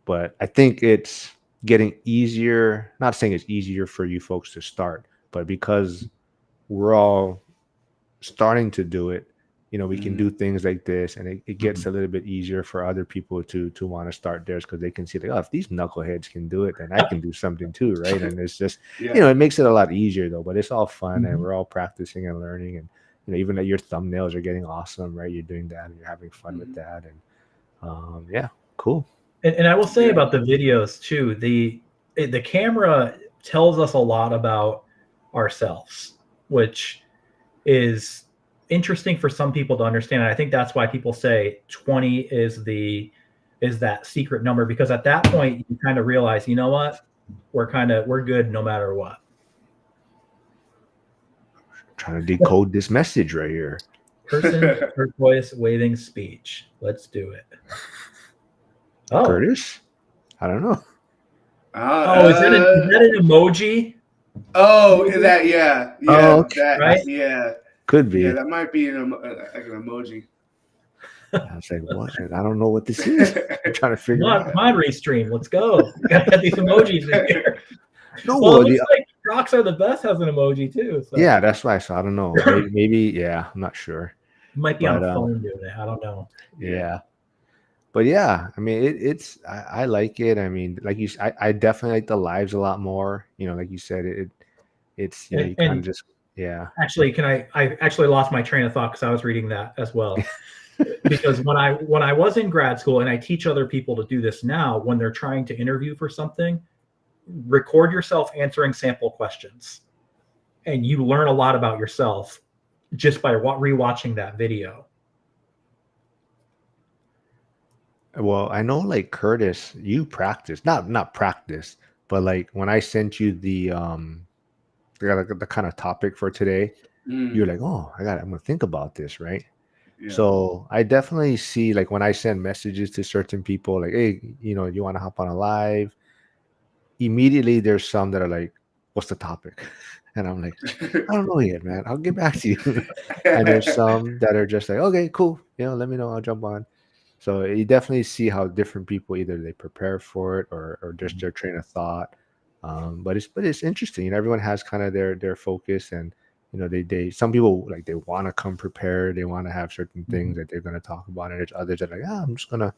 But I think it's getting easier. Not saying it's easier for you folks to start, but because we're all starting to do it, we can do things like this, and it gets a little bit easier for other people to want to start theirs, because they can see, like, oh, if these knuckleheads can do it, then I can do something too, right? And it's just, Yeah. it makes it a lot easier though. But it's all fun, and Mhm. we're all practicing and learning, and even that your thumbnails are getting awesome, right? You're doing that, and you're having fun with that, and yeah, cool. And I will say Yeah. about the videos too, the camera tells us a lot about ourselves, which is interesting for some people to understand. And I think that's why people say 20 is that secret number, because at that point you kind of realize, you know what, we're good no matter what. Trying to decode this message right here. Person, turquoise, waving speech. Let's do it. Oh, Curtis? I don't know. is that an emoji? Oh, that yeah. Oh, okay. That Right? yeah. Could be. Yeah, that might be like an emoji. I was like, what? I don't know what this is. I'm trying to figure it out. Mod restream. Let's go. Gotta get these emojis in here. No, Well, it looks like Rocks Are the Best has an emoji too. So. Yeah, that's why. So I don't know. Maybe yeah, I'm not sure. It might be on a phone doing it. I don't know. Yeah. But yeah, I mean, it's I like it. I mean, like you, I definitely like the lives a lot more. Like you said, it's you kind of just Actually, I actually lost my train of thought because I was reading that as well. Because when I was in grad school, and I teach other people to do this now, when they're trying to interview for something, record yourself answering sample questions, and you learn a lot about yourself just by rewatching that video. Well, I know, like, Curtis, you practice, not practice, but like when I sent you the kind of topic for today, you're like, oh, I'm gonna think about this, right? Yeah. So I definitely see, like, when I send messages to certain people, like, hey, you want to hop on a live, immediately there's some that are like, what's the topic? And I'm like, I don't know yet, man. I'll get back to you. And there's some that are just like, okay, cool. Let me know. I'll jump on. So you definitely see how different people, either they prepare for it or just their train of thought. But it's interesting. Everyone has kind of their focus, and they some people, like, they want to come prepared. They want to have certain things that they're going to talk about, and there's others that are like, I'm just gonna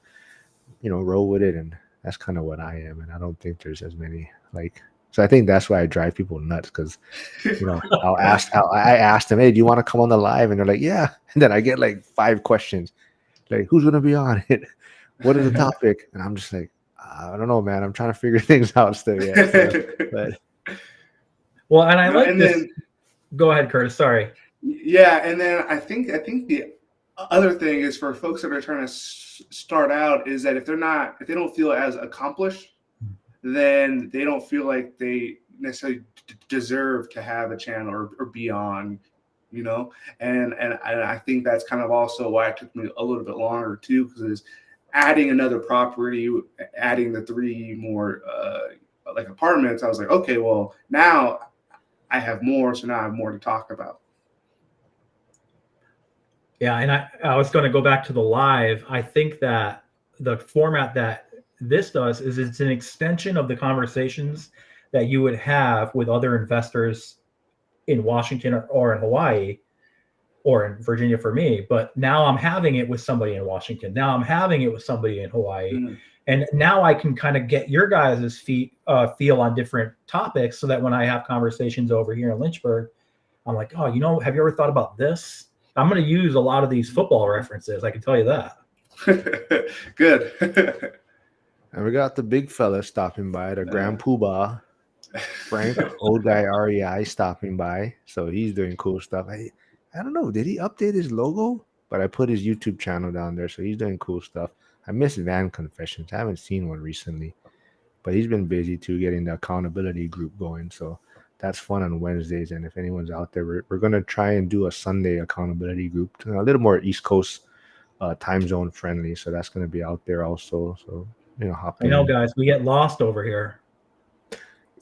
roll with it. And that's kind of what I am. And I don't think there's as many, like. So I think that's why I drive people nuts, because I asked them, hey, do you want to come on the live? And they're like, yeah. And then I get like 5 questions. Like, who's gonna be on it? What is the topic? And I'm just like, I don't know, man. I'm trying to figure things out still yet. But well, and I like this. Then, go ahead, Curtis. Sorry. Yeah, and then I think the other thing is, for folks that are trying to start out, is that if they don't feel as accomplished, then they don't feel like they necessarily deserve to have a channel or be on. And I think that's kind of also why it took me a little bit longer too, because adding another property, adding the 3 more like apartments, I was like, okay, well, now I have more, so now I have more to talk about. Yeah, and I was going to go back to the live. I think that the format that this does is it's an extension of the conversations that you would have with other investors in Washington or in Hawaii or in Virginia for me. But now I'm having it with somebody in Washington. Now I'm having it with somebody in Hawaii. And now I can kind of get your guys' feel on different topics, so that when I have conversations over here in Lynchburg, I'm like, oh, have you ever thought about this? I'm going to use a lot of these football references. I can tell you that. Good. And we got the big fella stopping by, the Grand Poobah, Frank, old guy REI, stopping by. So he's doing cool stuff. I don't know. Did he update his logo? But I put his YouTube channel down there, so he's doing cool stuff. I miss Van Confessions. I haven't seen one recently, but he's been busy too, getting the accountability group going. So that's fun on Wednesdays. And if anyone's out there, we're going to try and do a Sunday accountability group, a little more East Coast time zone friendly. So that's going to be out there also. So, hop in. I know, guys, we get lost over here.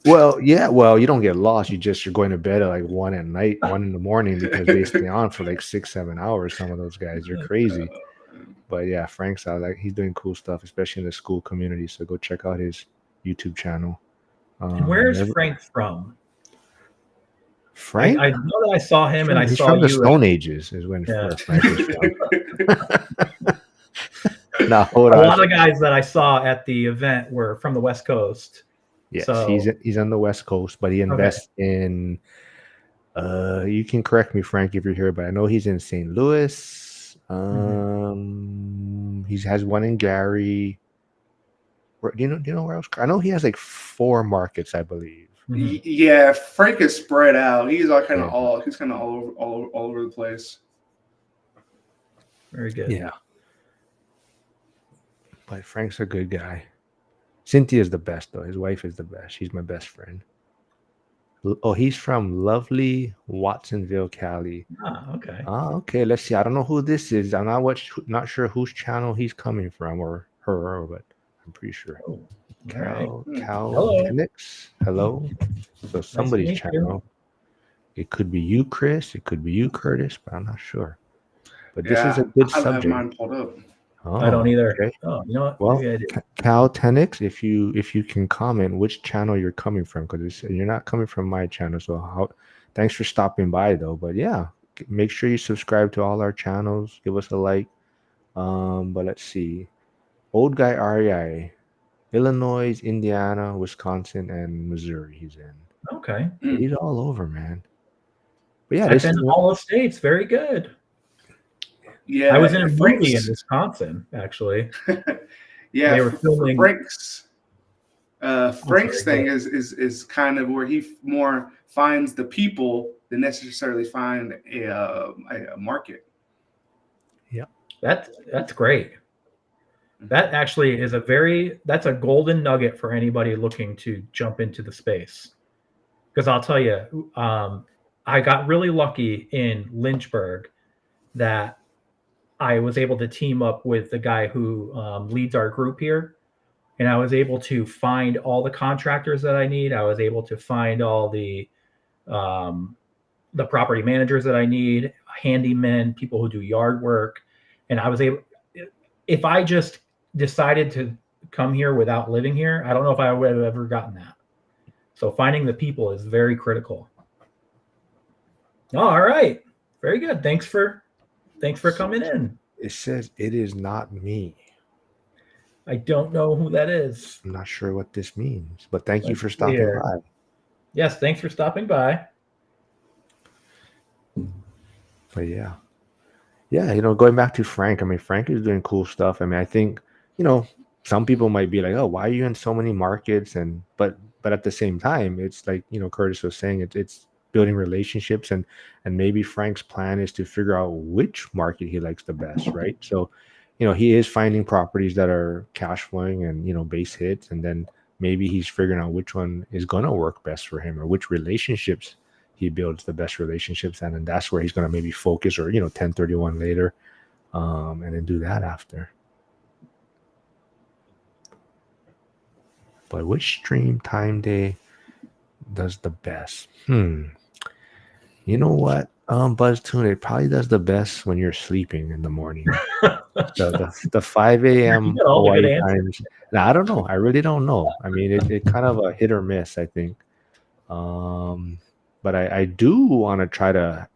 Well, yeah. Well, you don't get lost. You're going to bed at like 1 at night, 1 in the morning, because they stay on for like 6-7 hours. Some of those guys are crazy. But yeah, Frank's out. Like, he's doing cool stuff, especially in the school community. So go check out his YouTube channel. And where is Frank from? Frank? I know that I saw him, and I he's saw from the you. Stone Ages is where Frank is from. Now, A lot of the guys that I saw at the event were from the West Coast. Yes, so, he's on the West Coast, but he invests in. You can correct me, Frank, if you're here, but I know he's in St. Louis. He has one in Gary. Do you know where else? I know he has like 4 markets, I believe. Yeah, Frank is spread out. He's all kind of all over the place. Very good. Yeah. But Frank's a good guy. Cynthia's the best, though. His wife is the best. She's my best friend. Oh, he's from lovely Watsonville, Cali. Okay. Okay. Let's see. I don't know who this is. I'm not sure whose channel he's coming from or her, but I'm pretty sure. Oh, Cal Hello. Tenix. Hello. So somebody's nice channel. It could be you, Chris. It could be you, Curtis, but I'm not sure. But this is a good subject. I don't have mine pulled up. Oh, I don't either. Okay. Oh, you know what? Well, Cal Tenix, if you can comment which channel you're coming from, because you're not coming from my channel. So thanks for stopping by, though. But yeah, make sure you subscribe to all our channels. Give us a like. But let's see. Old Guy REI, Illinois, Indiana, Wisconsin, and Missouri. He's in. Okay. He's all over, man. But yeah, I've been in all the states. Very good. Yeah, I was in a movie in Wisconsin, actually. Yeah, they were filming Frank's thing is kind of where he more finds the people than necessarily find a market. Yeah, that's great. That actually is that's a golden nugget for anybody looking to jump into the space. Because I'll tell you, I got really lucky in Lynchburg that I was able to team up with the guy who leads our group here. And I was able to find all the contractors that I need. I was able to find all the property managers that I need, handymen, people who do yard work. And I was able, if I just decided to come here without living here, I don't know if I would have ever gotten that. So finding the people is very critical. All right. Very good. Thanks for coming in. It says it is not me. I don't know who that is. I'm not sure what this means, but thank you for stopping by. Yes, thanks for stopping by. But yeah, going back to Frank, I mean, Frank is doing cool stuff. I mean, I think, some people might be like, oh, why are you in so many markets? But at the same time, it's like, Curtis was saying, it's building relationships, and maybe Frank's plan is to figure out which market he likes the best, right? So, he is finding properties that are cash flowing and, base hits, and then maybe he's figuring out which one is going to work best for him, or which relationships he builds the best relationships at, and that's where he's going to maybe focus, or 1031 later, and then do that after. But which stream time day does the best? You know what, BuzzTune, it probably does the best when you're sleeping in the morning. the 5 a.m. Hawaii times. Now, I don't know. I really don't know. I mean, it kind of a hit or miss, I think. But I do want to try to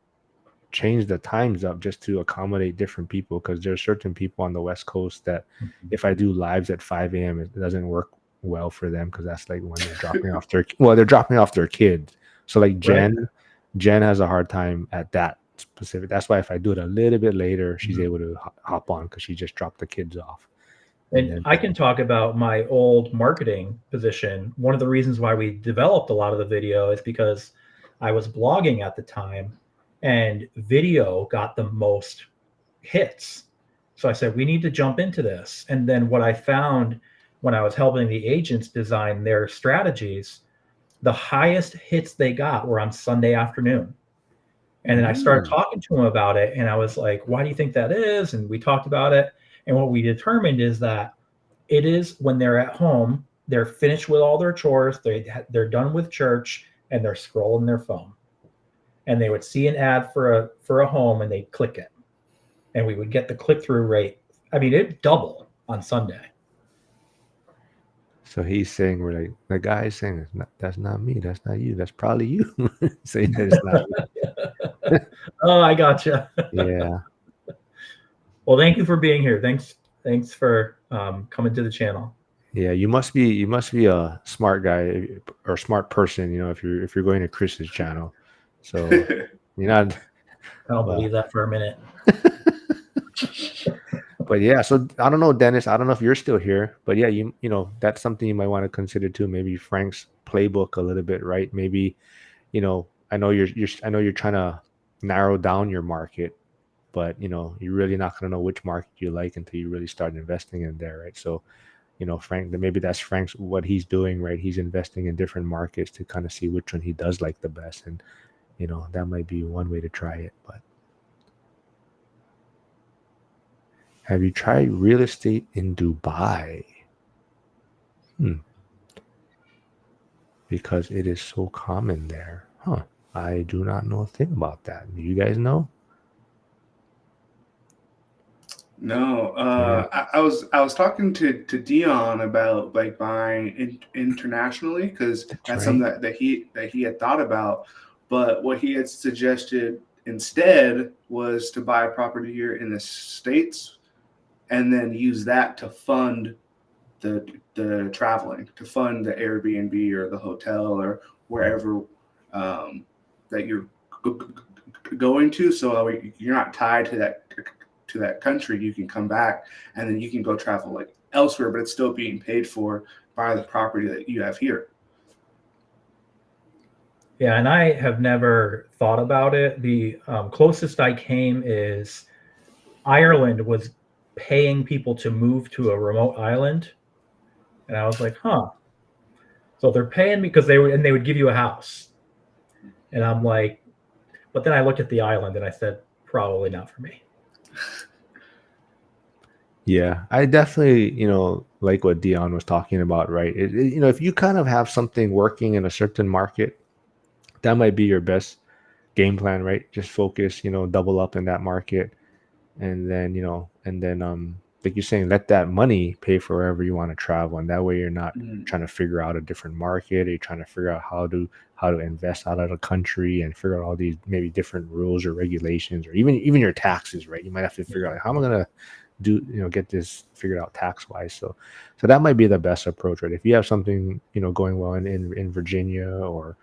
change the times up just to accommodate different people, because there are certain people on the West Coast that if I do lives at 5 a.m., it doesn't work well for them, because that's like when they're dropping off their kids. So like Jen has a hard time at that specific. That's why if I do it a little bit later, she's able to hop on, because she just dropped the kids off. And I can talk about my old marketing position. One of the reasons why we developed a lot of the video is because I was blogging at the time, and video got the most hits. So I said, we need to jump into this. And then what I found when I was helping the agents design their strategies, the highest hits they got were on Sunday afternoon. And then I started talking to him about it, and I was like, why do you think that is? And we talked about it. And what we determined is that it is when they're at home, they're finished with all their chores, they're done with church, and they're scrolling their phone. And they would see an ad for a home, and they'd click it. And we would get the click-through rate. I mean, it'd double on Sunday. So he's saying, we're like, the guy's saying, that's not me. That's not you. That's probably you. Saying that it's not me. Oh, I gotcha. Yeah. Well, thank you for being here. Thanks for coming to the channel. Yeah. You must be a smart guy or smart person, if you're going to Chris's channel. So you're not. I don't Well, believe that for a minute. but yeah, so I don't know, Dennis. I don't know if you're still here, but yeah, that's something you might want to consider too. Maybe Frank's playbook a little bit, right? Maybe, I know you're trying to narrow down your market, but you're really not going to know which market you like until you really start investing in there, right? So, Frank, maybe that's Frank's what he's doing, right? He's investing in different markets to kind of see which one he does like the best, and that might be one way to try it. But have you tried real estate in Dubai? Because it is so common there. Huh. I do not know a thing about that. Do you guys know? No, Yeah. I was talking to Dion about like buying internationally because that's right. something that he had thought about. But what he had suggested instead was to buy a property here in the States and then use that to fund the traveling, to fund the Airbnb or the hotel or wherever that you're going to. So you're not tied to that country. You can come back and then you can go travel like elsewhere, but it's still being paid for by the property that you have here. Yeah, and I have never thought about it. The closest I came is Ireland was paying people to move to a remote island, and I was like, huh. So they're paying me because they would give you a house, and I'm like, but then I looked at the island and I said, probably not for me. Yeah, I definitely, like what Dion was talking about, right? If you kind of have something working in a certain market, that might be your best game plan, right? Just focus, double up in that market, and then like you're saying, let that money pay for wherever you want to travel, and that way you're not trying to figure out a different market. Or you're trying to figure out how to invest out of the country and figure out all these maybe different rules or regulations, or even your taxes, right? You might have to figure out how am I gonna get this figured out tax wise. So that might be the best approach, right? If you have something going well in Virginia or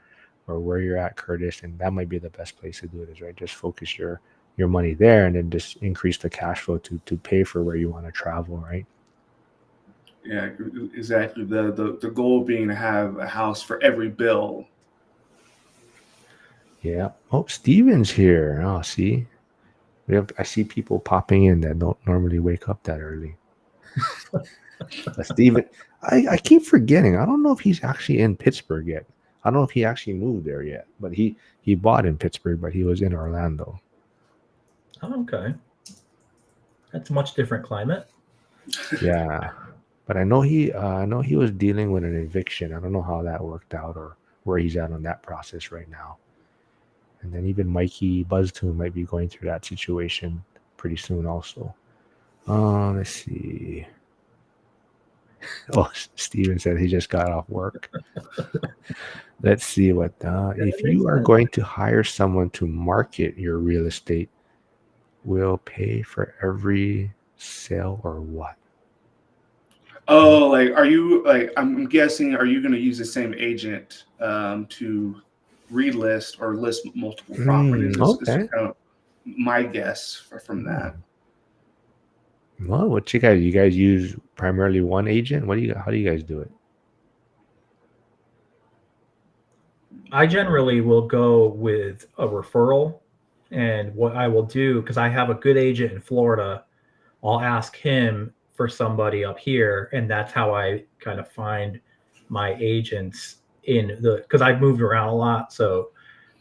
where you're at, Curtis, and that might be the best place to do it, is right, just focus your money there and then just increase the cash flow to pay for where you want to travel, right? Yeah, exactly. The goal being to have a house for every bill. Yeah. Oh, Steven's here. Oh, see, I see people popping in that don't normally wake up that early. Steven, I keep forgetting. I don't know if he's actually in Pittsburgh yet. I don't know if he actually moved there yet, but he bought in Pittsburgh, but he was in Orlando. Oh, okay. That's a much different climate. Yeah, but I know he was dealing with an eviction. I don't know how that worked out or where he's at on that process right now. And then even Mikey Buzztune might be going through that situation pretty soon also. Let's see. Oh, Steven said he just got off work. Let's see what if you are going to hire someone to market your real estate, will pay for every sale or what? Oh, like, are you like? I'm guessing. Are you going to use the same agent to relist or list multiple properties? Is Okay. kind of my guess from that. Well, what you guys use primarily one agent? How do you guys do it? I generally will go with a referral, and what I will do, because I have a good agent in Florida, I'll ask him for somebody up here, and that's how I kind of find my agents because I've moved around a lot. So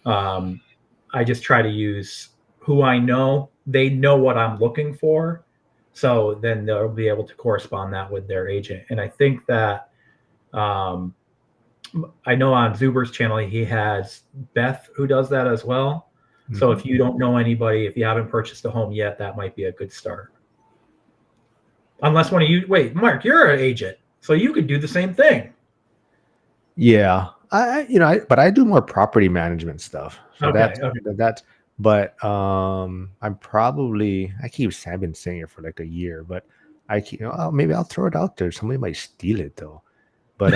I just try to use who I know. They know what I'm looking for. So then they'll be able to correspond that with their agent. And I think that I know on Zuber's channel, he has Beth who does that as well. Mm-hmm. So if you don't know anybody, if you haven't purchased a home yet, that might be a good start. Unless one of you, wait, Mark, you're an agent. So you could do the same thing. Yeah, but I do more property management stuff. So Okay. Okay. that's. But I've been saying it for like a year, but maybe I'll throw it out there. Somebody might steal it though. But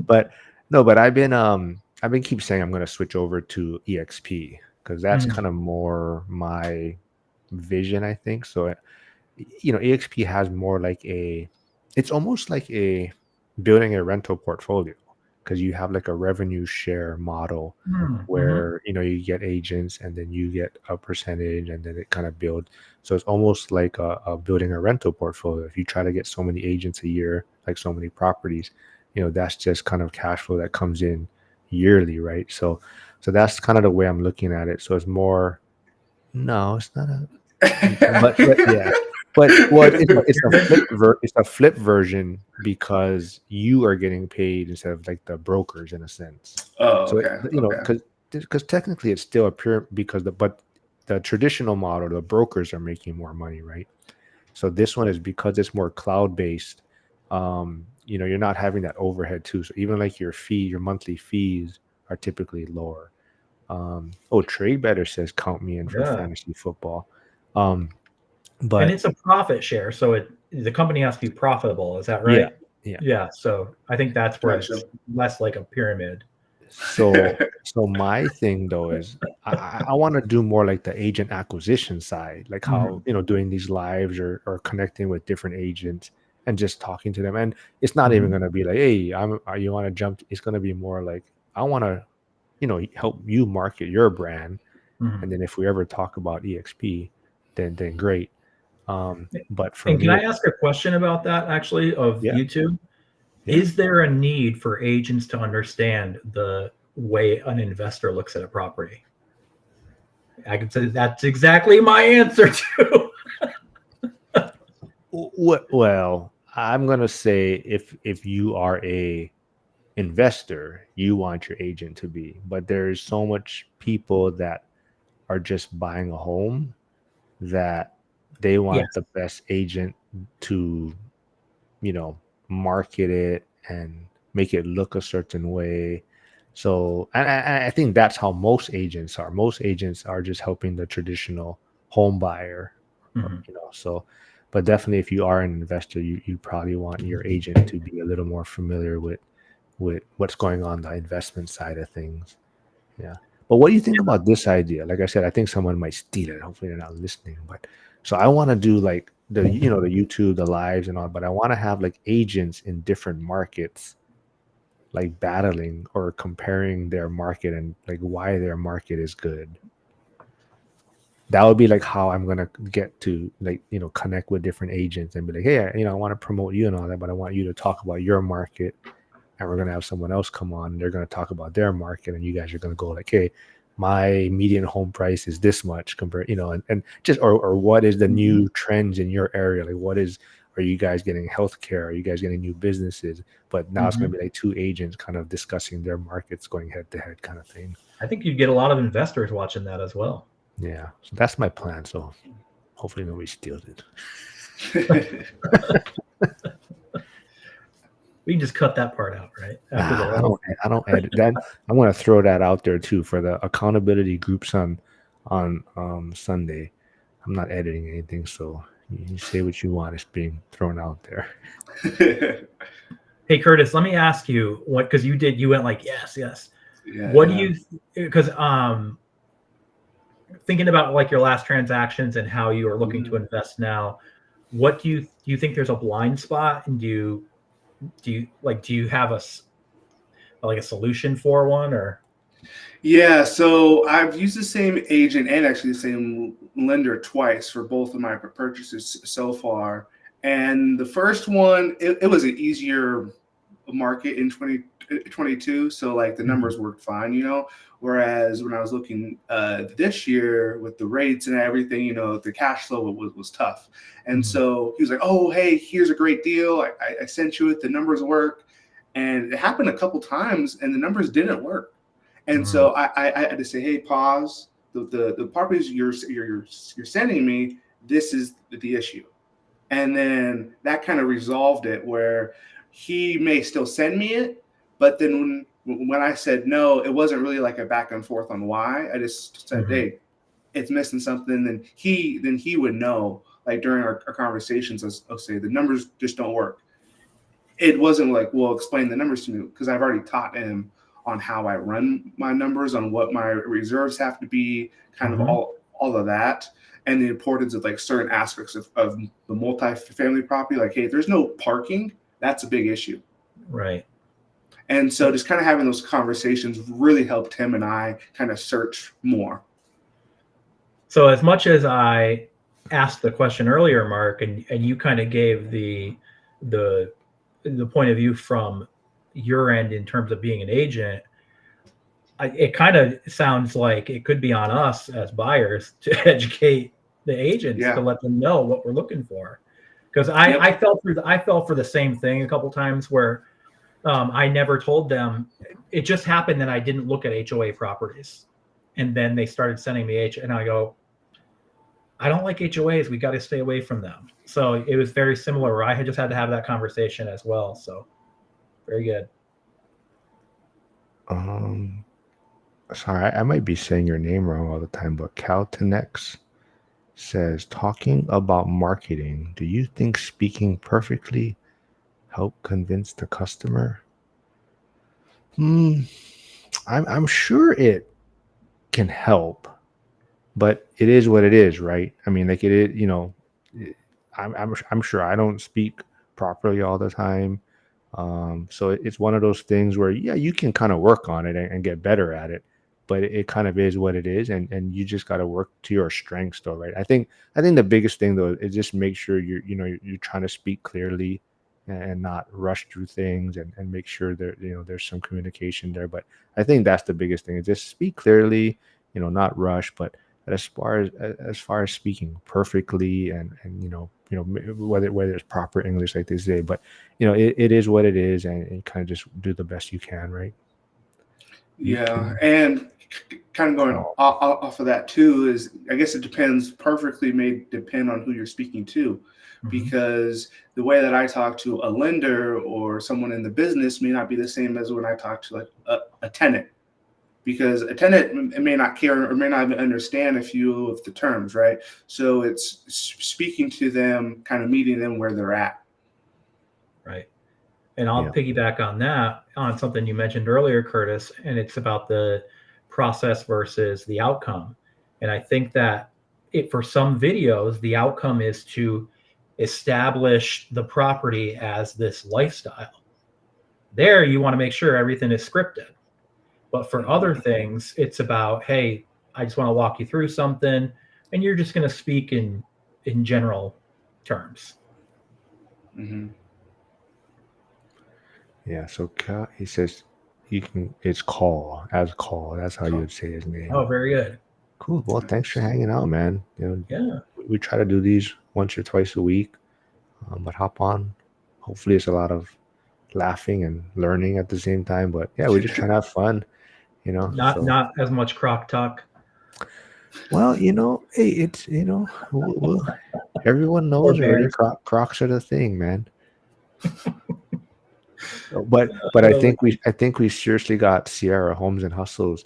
but no, but I've been keep saying I'm going to switch over to EXP because that's Mhm. kind of more my vision, I think. So EXP has more like it's almost like a building a rental portfolio because you have like a revenue share model Mhm. where you get agents and then you get a percentage and then it kind of builds. So it's almost like a building a rental portfolio. If you try to get so many agents a year, like so many properties, that's just kind of cash flow that comes in yearly, right? So that's kind of the way I'm looking at it. So it's more, no, it's not a, but yeah, but well, it's a flip version because you are getting paid instead of like the brokers in a sense. Oh, So okay. Okay. because technically it's still a pure because the traditional model, the brokers are making more money, right? So this one is because it's more cloud based. You're not having that overhead too. So even like your monthly fees are typically lower. Trade better says count me in for Yeah. fantasy football. Um, And but it's a profit share, so the company has to be profitable. Is that yeah, right? yeah. Yeah. So I think that's where Gotcha. it's less like a pyramid. So my thing though is I want to do more like the agent acquisition side, like how Mhm. doing these lives or connecting with different agents and just talking to them. And it's not even Mhm. gonna be like, hey, you want to jump? It's gonna be more like I want to help you market your brand, Mhm. and then if we ever talk about EXP, then great. But for And can me, I ask a question about that actually of yeah, YouTube? yeah. Is there a need for agents to understand the way an investor looks at a property? I can say that's exactly my answer too. Well, I'm gonna say if you are a investor, you want your agent to be, but there's so much people that are just buying a home that they want Yes. the best agent to, you know, market it and make it look a certain way. So, and I think that's how most agents are. Most agents are just helping the traditional home buyer, Mhm. So, but definitely, if you are an investor, you probably want your agent to be a little more familiar with what's going on the investment side of things. Yeah. But what do you think about this idea? Like I said, I think someone might steal it. Hopefully they're not listening. But so I want to do like the YouTube, the lives and all, but I want to have like agents in different markets like battling or comparing their market and like why their market is good. That would be like how I'm gonna get to like connect with different agents and be like, hey, I want to promote you and all that, but I want you to talk about your market, and we're gonna have someone else come on. And they're gonna talk about their market, and you guys are gonna go like, hey, my median home price is this much compared, and just or what is the new trends in your area? Like, are you guys getting healthcare? Are you guys getting new businesses? But now it's gonna Mhm. be like two agents kind of discussing their markets, going head to head, kind of thing. I think you'd get a lot of investors watching that as well. Yeah, so that's my plan. So hopefully nobody steals it. We can just cut that part out, right? After the Nah, I last. don't. I don't edit that. I'm gonna throw that out there too for the accountability groups on Sunday. I'm not editing anything, so you say what you want. It's being thrown out there. Hey Curtis, let me ask you what because you went like yes, yes. Yeah, What do yeah. you because thinking about like your last transactions and how you are looking to Mhm. invest now, what do you think there's a blind spot and do you have like a solution for one or Yeah, so I've used the same agent and actually the same lender twice for both of my purchases so far. And the first one, it was an easier market in 2022. So like the Mhm. numbers worked fine, Whereas when I was looking this year with the rates and everything, the cash flow was tough. And Mhm. so he was like, oh, hey, here's a great deal. I sent you it. The numbers work. And it happened a couple times and the numbers didn't work. And Mhm. so I had to say, hey, pause. The properties you're sending me, this is the issue. And then that kind of resolved it, where he may still send me it, but then when I said no, it wasn't really like a back and forth on why. I just said, hey, it's missing something. Then he would know, like during our conversations, I'll say the numbers just don't work. It wasn't like, well, explain the numbers to me, because I've already taught him on how I run my numbers, on what my reserves have to be, kind of all of that, and the importance of like certain aspects of the multifamily property. Like, hey, if there's no parking, that's a big issue. Right. And so just kind of having those conversations really helped him and I kind of search more. So as much as I asked the question earlier, Mark, and you kind of gave the point of view from your end in terms of being an agent, it kind of sounds like it could be on us as buyers to educate the agents to let them know what we're looking for. Because I fell for the same thing a couple times where I never told them. It just happened that I didn't look at HOA properties, and then they started sending me and I go, I don't like HOAs. We got to stay away from them. So it was very similar where I had just had to have that conversation as well. So very good. Sorry, I might be saying your name wrong all the time, but Caltenex says, talking about marketing, do you think speaking perfectly help convince the customer? I'm sure it can help, but it is what it is, right? I mean, like it is, you know, I'm sure I don't speak properly all the time. So it's one of those things where, yeah, you can kind of work on it and get better at it, but it kind of is what it is. And you just got to work to your strengths though, right? I think the biggest thing though is just make sure you're trying to speak clearly and not rush through things, and make sure that, there's some communication there. But I think that's the biggest thing, is just speak clearly, not rush, but as far as speaking perfectly and whether it's proper English like they say, but it is what it is, and kind of just do the best you can, right? Yeah, and kind of going off of that too is, I guess it depends. Perfectly may depend on who you're speaking to, because the way that I talk to a lender or someone in the business may not be the same as when I talk to like a tenant. Because a tenant may not care or may not even understand a few of the terms, right? So it's speaking to them, kind of meeting them where they're at. Right. And I'll piggyback on that, on something you mentioned earlier, Curtis, and it's about the process versus the outcome. And I think that for some videos, the outcome is to establish the property as this lifestyle. There, you want to make sure everything is scripted. But for other things, it's about, hey, I just want to walk you through something, and you're just going to speak in general terms. Yeah. So he says it's call. That's how you would say his name. Oh, very good. Cool. Well, thanks for hanging out, man. We try to do these once or twice a week, but hop on. Hopefully, it's a lot of laughing and learning at the same time. But yeah, we're just trying to have fun. Not as much croc talk. Well, hey, it's everyone knows already. Crocs are the thing, man. But I think we seriously got Sierra Homes and Hustles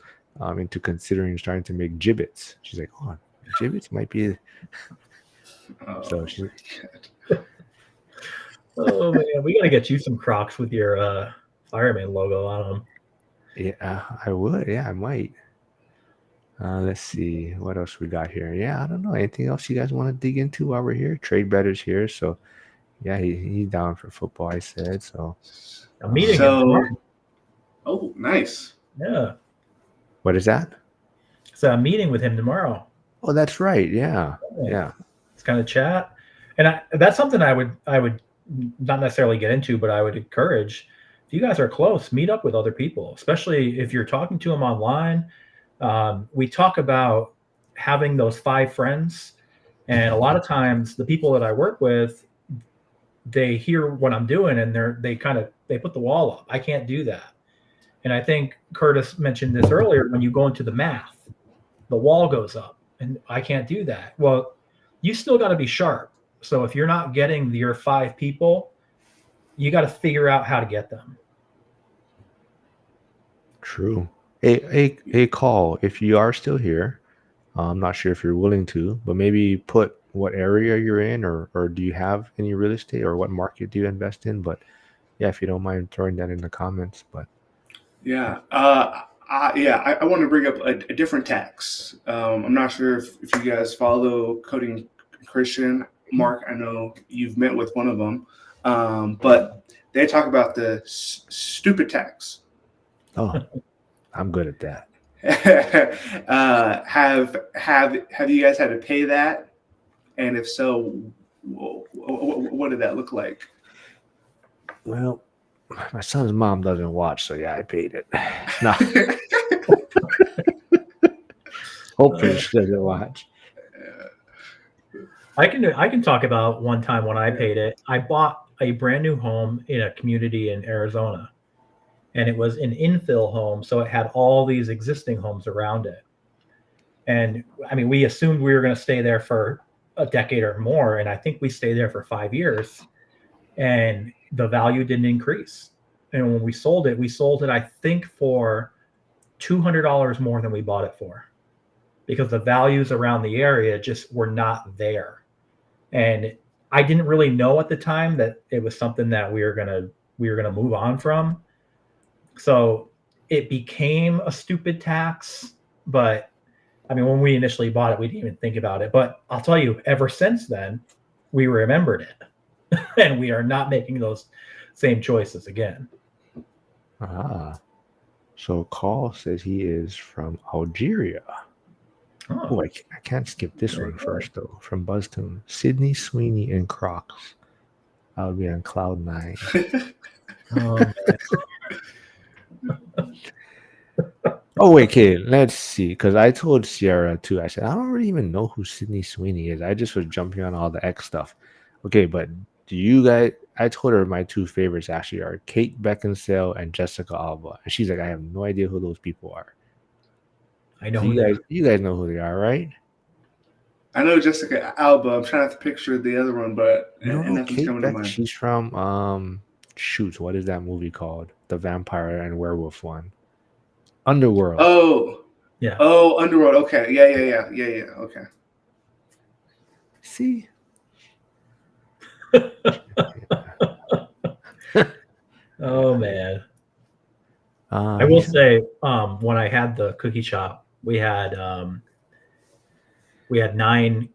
into considering starting to make gibbets. She's like, oh, gibbets might be. So she. Oh man, we gotta get you some Crocs with your fireman logo on them. Yeah, I would. Yeah, I might. Let's see what else we got here. Yeah, I don't know. Anything else you guys want to dig into while we're here? Trade Better's here, so yeah, he's down for football. I said so. I'm meeting him tomorrow. Oh, nice. Yeah. What is that? So I'm meeting with him tomorrow. Oh, that's right. Yeah. It's kind of chat, and that's something I would not necessarily get into, but I would encourage. If you guys are close, meet up with other people, especially if you're talking to them online. We talk about having those 5 friends, and a lot of times the people that I work with, they hear what I'm doing and they put the wall up. I can't do that. And I think Curtis mentioned this earlier, when you go into the math, the wall goes up and I can't do that. Well, you still got to be sharp. So if you're not getting your 5 people, you got to figure out how to get them. True. A call if you are still here. I'm not sure if you're willing to, but maybe put what area you're in, or do you have any real estate, or what market do you invest in? But yeah, if you don't mind throwing that in the comments. But Yeah. I want to bring up a different tax. I'm not sure if you guys follow Coding Christian. Mark, I know you've met with one of them, but they talk about the stupid tax. oh, I'm good at that. Have you guys had to pay that? And if so, what did that look like? Well, my son's mom doesn't watch, so yeah, I paid it. No, hopefully she doesn't watch. I can talk about one time when I paid it. I bought a brand new home in a community in Arizona, and it was an infill home, so it had all these existing homes around it. And I mean, we assumed we were going to stay there for a decade or more, and I think we stayed there for 5 years, and the value didn't increase. And when we sold it I think for $200 more than we bought it for, because the values around the area just were not there. And I didn't really know at the time that it was something that we were gonna move on from. So it became a stupid tax. But I mean, when we initially bought it, we didn't even think about it. But I'll tell you, ever since then, we remembered it, and we are not making those same choices again. So Carl says he is from Algeria. Oh, I can't skip this one first, though. From BuzzTune. Sydney Sweeney and Crocs. I'll be on cloud 9. Oh, wait, okay. Let's see. Because I told Sierra, too. I said, I don't really even know who Sydney Sweeney is. I just was jumping on all the X stuff. Okay, but do you guys... I told her my 2 favorites actually are Kate Beckinsale and Jessica Alba. And she's like, I have no idea who those people are. I know you guys know who they are, right? I know Jessica Alba. I'm trying to picture the other one, but nothing's coming to mind. She's from shoot, what is that movie called? The vampire and werewolf one. Underworld. Oh, yeah. Oh, Underworld. Okay. Yeah. Okay. See. Oh man. I will say, when I had the cookie shop, we had 9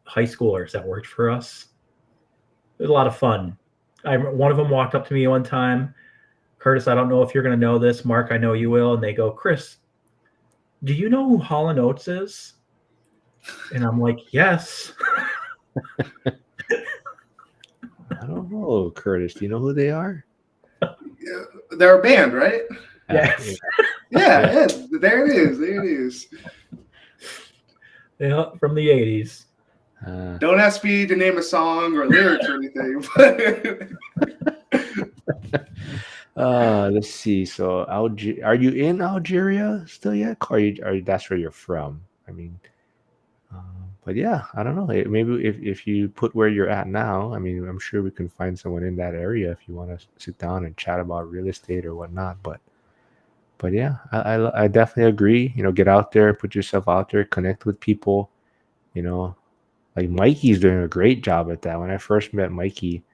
high schoolers that worked for us. It was a lot of fun. One of them walked up to me one time, Curtis, I don't know if you're going to know this. Mark, I know you will. And they go, Chris, do you know who Hall & Oates is? And I'm like, yes. I don't know, Curtis. Do you know who they are? They're a band, right? Yes. Yeah. There it is. Yeah, from the 80s. Don't ask me to name a song or lyrics or anything. Let's see. So, are you in Algeria still yet? Or that's where you're from? I mean, but yeah, I don't know. Maybe if you put where you're at now, I mean, I'm sure we can find someone in that area if you want to sit down and chat about real estate or whatnot. But yeah, I definitely agree. You know, get out there, put yourself out there, connect with people. You know, like Mikey's doing a great job at that. When I first met Mikey,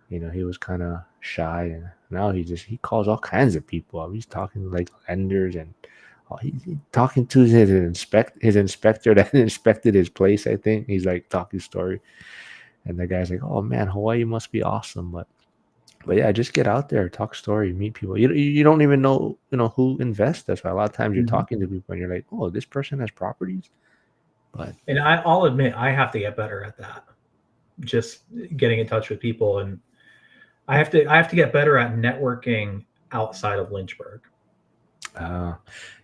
you know, he was kind of shy, and now he calls all kinds of people. He's talking to like lenders, and he's talking to his inspector that inspected his place. I think he's like talking story, and the guy's like, "Oh man, Hawaii must be awesome." But yeah, just get out there, talk story, meet people. You don't even know who invests. That's why a lot of times you're talking to people and you're like, "Oh, this person has properties." And I'll admit, I have to get better at that. Just getting in touch with people, and I have to get better at networking outside of Lynchburg.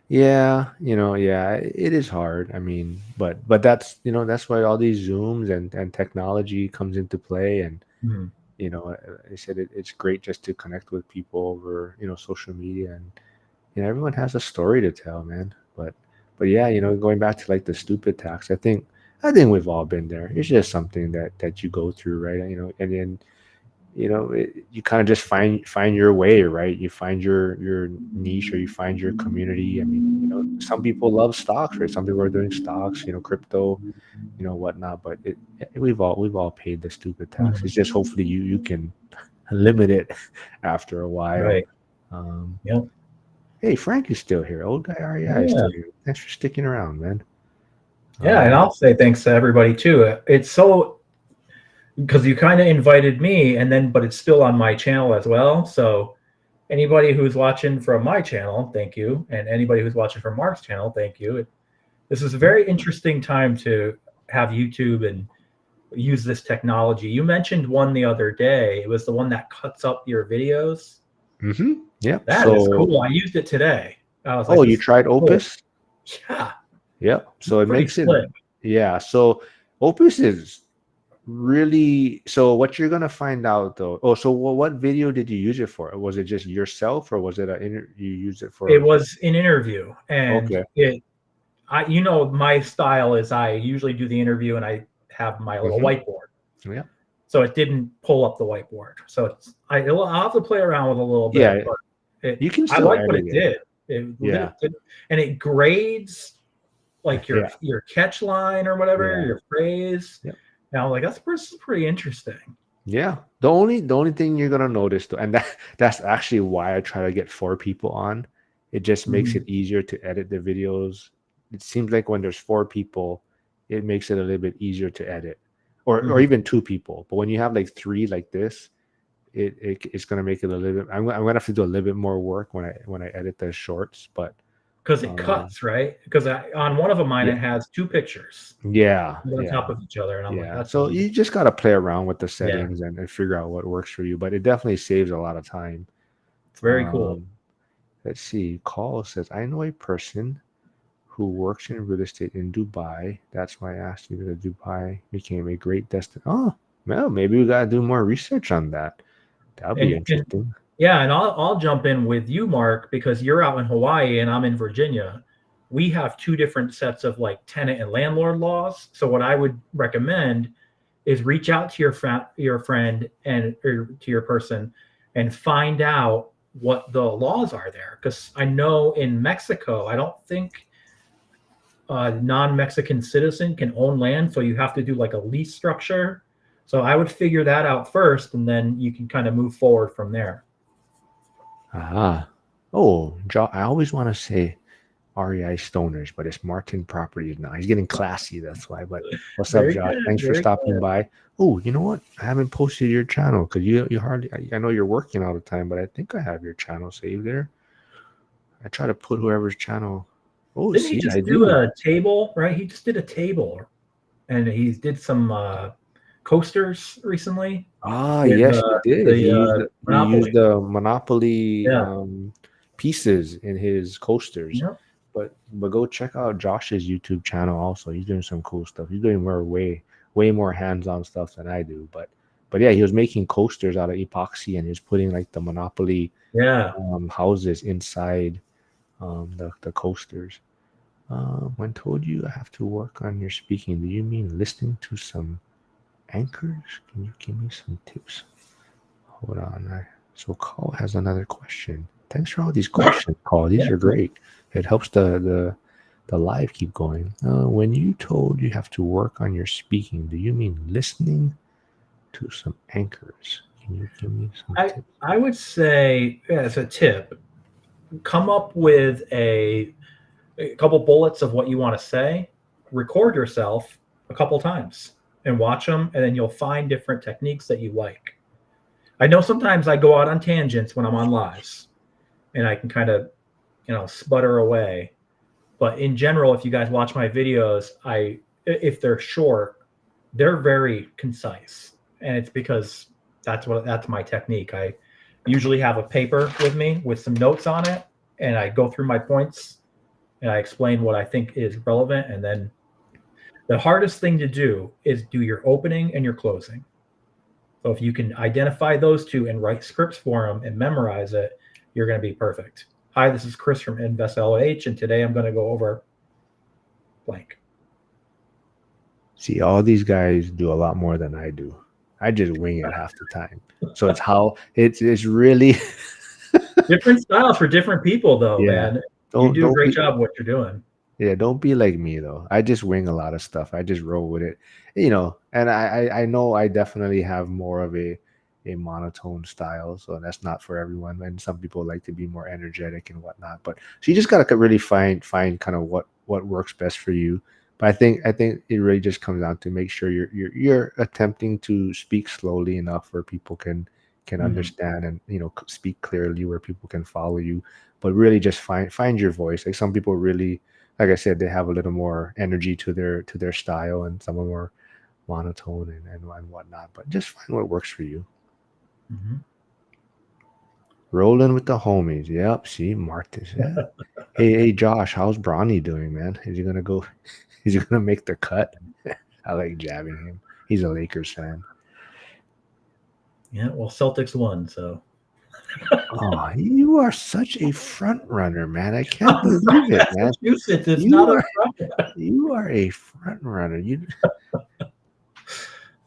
Yeah, it is hard. I mean, but that's that's why all these Zooms and technology comes into play. And I said it's great just to connect with people over social media, and everyone has a story to tell, man. But yeah, going back to like the stupid tax, I think I think we've all been there. It's just something that you go through, right? And then you kind of just find your way, right? You find your niche, or you find your community. I mean, some people love stocks, right? Some people are doing stocks, crypto, whatnot. But we've all paid the stupid tax. It's Mhm. just hopefully you can limit it after a while. Right. Um, Yep. hey, Frank is still here. Old guy REI is Yeah. still here. Thanks for sticking around, man. Yeah, and Um, I'll say thanks to everybody too. It's so because you kind of invited me, and then but it's still on my channel as well. So anybody who's watching from my channel, thank you, and anybody who's watching from Mark's channel, thank you. This is a very interesting time to have YouTube and use this technology. You mentioned one the other day. It was the one that cuts up your videos. yeah. That is So, cool. I used it today. I was like, oh, you this is tried cool. Opus? Yeah, Yeah. So it pretty makes it, slick. yeah. So Opus is really, so what you're gonna find out though. Oh, so what video did you use it for? Was it just yourself, or was it you used it It for? was an interview, and Okay. my style is I usually do the interview and I have my little hmm whiteboard. Yeah. So it didn't pull up the whiteboard. So I'll have to play around with a little bit, Yeah. but You can I still like what edit it it. did. It Yeah. did, and it grades like Yeah. your catch line or whatever, Yeah. your phrase. Yep. And I'm like, this is pretty interesting. Yeah. The only thing you're gonna notice though, and that's actually why I try to get 4 people on. It just makes Mhm. it easier to edit the videos. It seems like when there's 4 people, it makes it a little bit easier to edit, or Mhm. even 2 people. But when you have like three like this, it's gonna make it a little bit. I'm gonna have to do a little bit more work when I edit the shorts. But Because it um, cuts, right? Because on one of mine yeah, it has 2 pictures yeah, on top yeah. of each other, and I'm like, Yeah, that's so annoying. you just got to play around with the Yeah, settings and figure out what works for you, but it definitely saves a lot of time. it's very cool. Um, let's see. Call says, I know a person who works in real estate in Dubai. That's why I asked you that Dubai became a great destination. Oh, well, maybe we got to do more research on that. That'll be And interesting. yeah, and I'll jump in with you, Mark, because you're out in Hawaii and I'm in Virginia. We have 2 different sets of like tenant and landlord laws. So what I would recommend is reach out to your friend and or to your person and find out what the laws are there. Because I know in Mexico, I don't think a non-Mexican citizen can own land, so you have to do like a lease structure. So I would figure that out first, and then you can kind of move forward from there. Ah. Oh, I always want to say REI Stoners, but it's Martin Properties now. He's getting classy, that's why. But what's up, Very Josh? good. Thanks for Very stopping good. by. Oh, you know what? I haven't posted your channel because you hardly. I know you're working all the time, but I think I have your channel saved there. I try to put whoever's channel. Oh, Didn't he see, I just do do. a table, right? He just did a table, and he did some coasters recently Ah, with yes, he did. He used Monopoly. the Monopoly Yeah. pieces in his coasters. Yep. But go check out Josh's YouTube channel also. He's doing some cool stuff. He's doing way more hands-on stuff than I do. But yeah, he was making coasters out of epoxy and he was putting like the Monopoly Yeah. houses inside the coasters. When told you I have to work on your speaking, do you mean listening to some anchors? Can you give me some tips? Hold on. So Call has another question. Thanks for all these questions, Call. These Yeah. are great. It helps the live keep going. When you told you have to work on your speaking, do you mean listening to some anchors? Can you give me some I tips? I would say as a tip, come up with a couple bullets of what you want to say, record yourself a couple times and watch them, and then you'll find different techniques that you like. I know sometimes I go out on tangents when I'm on lives and I can kind of, sputter away. But in general, if you guys watch my videos, if they're short, they're very concise. And it's because that's my technique. I usually have a paper with me with some notes on it, and I go through my points and I explain what I think is relevant. And then the hardest thing to do is do your opening and your closing. So if you can identify those two and write scripts for them and memorize it, you're going to be perfect. Hi, this is Chris from Invest LH, and today I'm going to go over blank. See, all these guys do a lot more than I do. I just wing it half the time. So it's really Different styles for different people, though, yeah. man. You do a Don't great be job of what you're doing. Yeah, don't be like me though. I just wing a lot of stuff. I just roll with it, And I know I definitely have more of a monotone style, so that's not for everyone. And some people like to be more energetic and whatnot. But so you just gotta really find kind of what works best for you. But I think it really just comes down to make sure you're attempting to speak slowly enough where people can Mhm. understand and speak clearly where people can follow you. But really just find your voice. Like some people really, like I said, they have a little more energy to their style, and some are more monotone and whatnot. But just find what works for you. Mhm. Rolling with the homies. Yep. See, Marcus. Yeah. Hey, Josh, how's Bronny doing, man? Is he gonna go? Is he gonna make the cut? I like jabbing him. He's a Lakers fan. Yeah, well, Celtics won, so Oh, you are such a front runner, man. I can't believe it, man. Massachusetts is You not a are you are a front runner.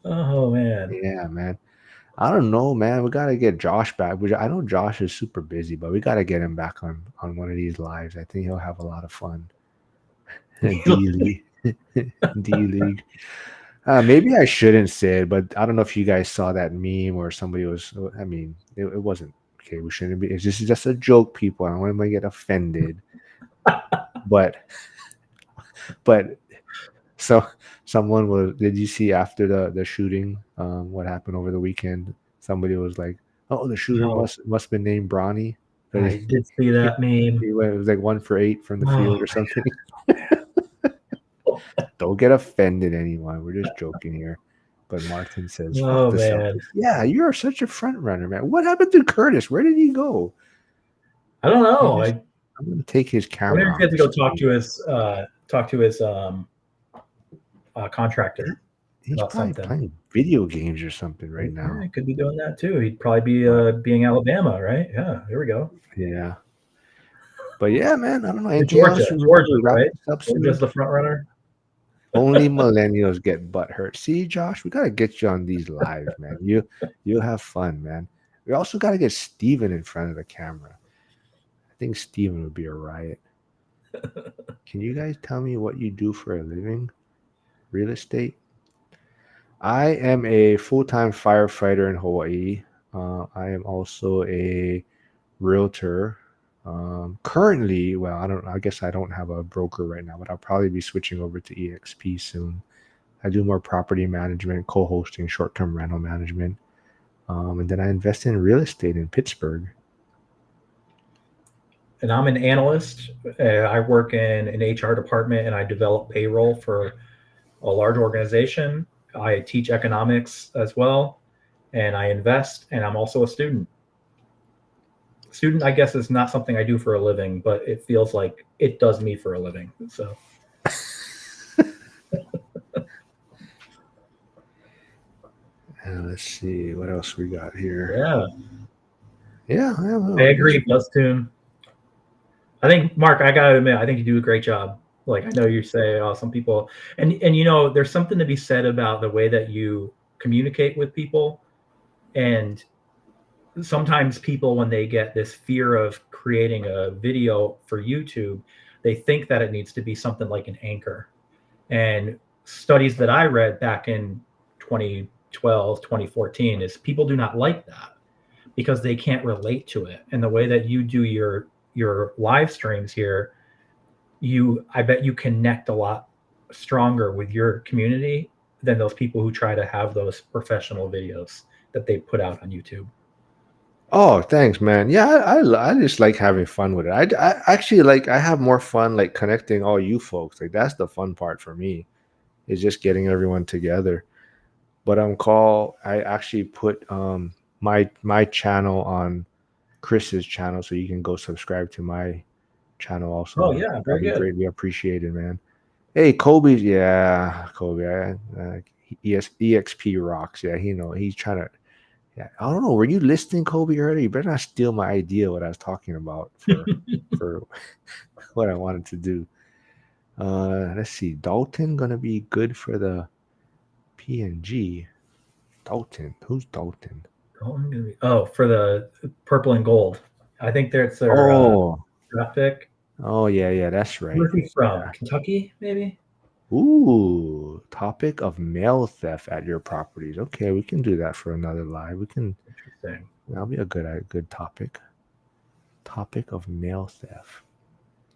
Oh man. Yeah, man. I don't know, man. We gotta get Josh back. I know Josh is super busy, but we gotta get him back on one of these lives. I think he'll have a lot of fun. D League, D League. Maybe I shouldn't say it, but I don't know if you guys saw that meme where somebody was. I mean, it wasn't okay. We shouldn't be. It's just a joke, people. I don't want anybody to get offended. But but so someone was. Did you see after the shooting? What happened over the weekend? Somebody was like, "Oh, the shooter No, must have been named Bronny." I did see that meme. It was like 1 for 8 from the Oh, field or something. Don't get offended, anyone. We're just joking here. But Martin says, "Fuck oh the man. Celtics." Yeah, you are such a front runner, man. What happened to Curtis? Where did he go? I don't He know. just, I I'm gonna take his wonder camera if he off has to the go talk screen. to his contractor He's about probably something. playing video games or something right Yeah, now. he could be doing that too. He'd probably be But being Alabama, right? Yeah, here we go. yeah, but yeah, man. I don't know anything Georgia, else. We Georgia, wrap right? this up Georgia's soon. the front runner. Only millennials get butt hurt. See, Josh, we gotta get you on these lives, man. You have fun, man. We also gotta get Steven in front of the camera. I think Steven would be a riot. Can you guys tell me what you do for a living? Real estate? I am a full-time firefighter in Hawaii. I am also a realtor. Currently, well, I don't. I guess I don't have a broker right now, but I'll probably be switching over to EXP soon. I do more property management, co-hosting, short-term rental management, and then I invest in real estate in Pittsburgh. And I'm an analyst. I work in an HR department and I develop payroll for a large organization. I teach economics as well, and I invest, and I'm also a student. Student, I guess, is not something I do for a living, but it feels like it does me for a living. So, Let's see what else we got here. yeah, Yeah, I don't I know. agree. Buzz tune. I think, Mark, I gotta admit, I think you do a great job. Like, I know you say, oh, some people, and there's something to be said about the way that you communicate with people. And sometimes people, when they get this fear of creating a video for YouTube, they think that it needs to be something like an anchor. And studies that I read back in 2012, 2014 is people do not like that because they can't relate to it. And the way that you do your live streams here, I bet you connect a lot stronger with your community than those people who try to have those professional videos that they put out on YouTube. Oh, thanks, man. Yeah, I just like having fun with it. I actually like I have more fun like connecting all you folks. Like that's the fun part for me is just getting everyone together. But call I actually put my channel on Chris's channel, so you can go subscribe to my channel also. Oh yeah, That'd very be good. greatly appreciated, man. Hey, Kobe's yeah, Kobe. EXP rocks. Yeah, he's trying to. Yeah, I don't know. Were you listening, Kobe, earlier? You better not steal my idea what I was talking about for what I wanted to do. Let's see. Dalton gonna be good for the PNG. Dalton. Who's Dalton? Oh, for the purple and gold. I think it's their Oh, draft pick. oh yeah, that's right. Where's he from? Yeah. Kentucky, maybe? Ooh, topic of mail theft at your properties. Okay, we can do that for another live. We can. Interesting. That'll be a good topic. Topic of mail theft.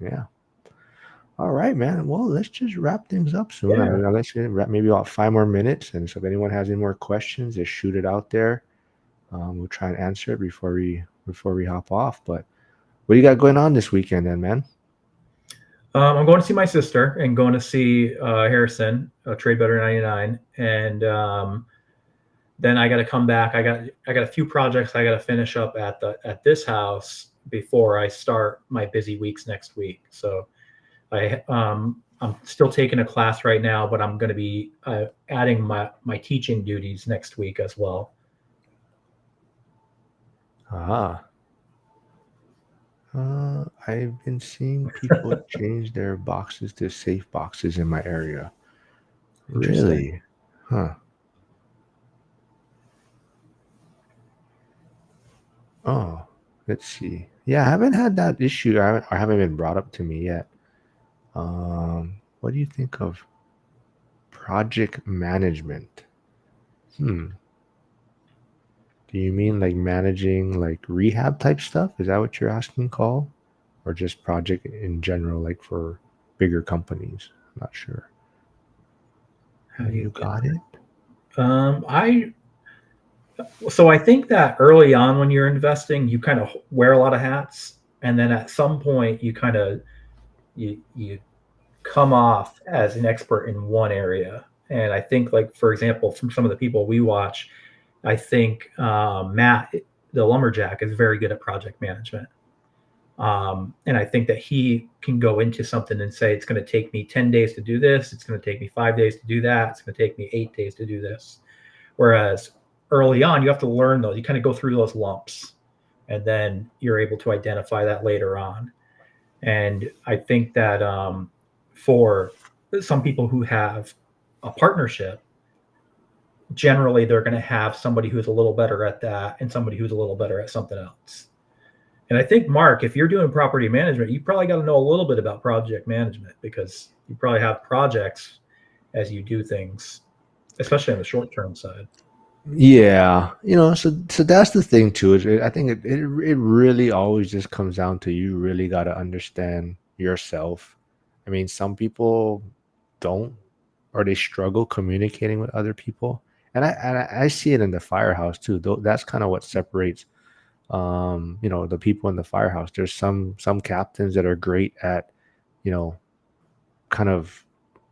Yeah. All right, man. Well, let's just wrap things up soon. Yeah. Let's wrap maybe about 5 more minutes. And so if anyone has any more questions, just shoot it out there. We'll try and answer it before we hop off. But what do you got going on this weekend then, man? I'm going to see my sister and going to see Harrison, Trade Better 99, and then I got to come back. I got a few projects I got to finish up at this house before I start my busy weeks next week. So I'm still taking a class right now, but I'm going to be adding my teaching duties next week as well. I've been seeing people change their boxes to safe boxes in my area. Really? Huh. Oh, let's see. Yeah, I haven't had that issue. I haven't been brought up to me yet. What do you think of project management? Do you mean like managing like rehab type stuff? Is that what you're asking, Call? Or just project in general, like for bigger companies? I'm not sure. How do You got it? So I think that early on when you're investing, you kind of wear a lot of hats, and then at some point you kind of you come off as an expert in one area. And I think, like, for example, from some of the people we watch, I think Matt, the lumberjack, is very good at project management. And I think that he can go into something and say, it's going to take me 10 days to do this. It's going to take me 5 days to do that. It's going to take me 8 days to do this. Whereas early on, you have to learn those. You kind of go through those lumps, and then you're able to identify that later on. And I think that for some people who have a partnership, generally they're going to have somebody who's a little better at that and somebody who's a little better at something else. And I think, Mark, if you're doing property management, you probably got to know a little bit about project management, because you probably have projects as you do things, especially on the short-term side. Yeah, so that's the thing too. Is I think it really always just comes down to you really got to understand yourself. I mean, some people don't, or they struggle communicating with other people, and I see it in the firehouse too. Though that's kind of what separates, the people in the firehouse. There's some captains that are great at, kind of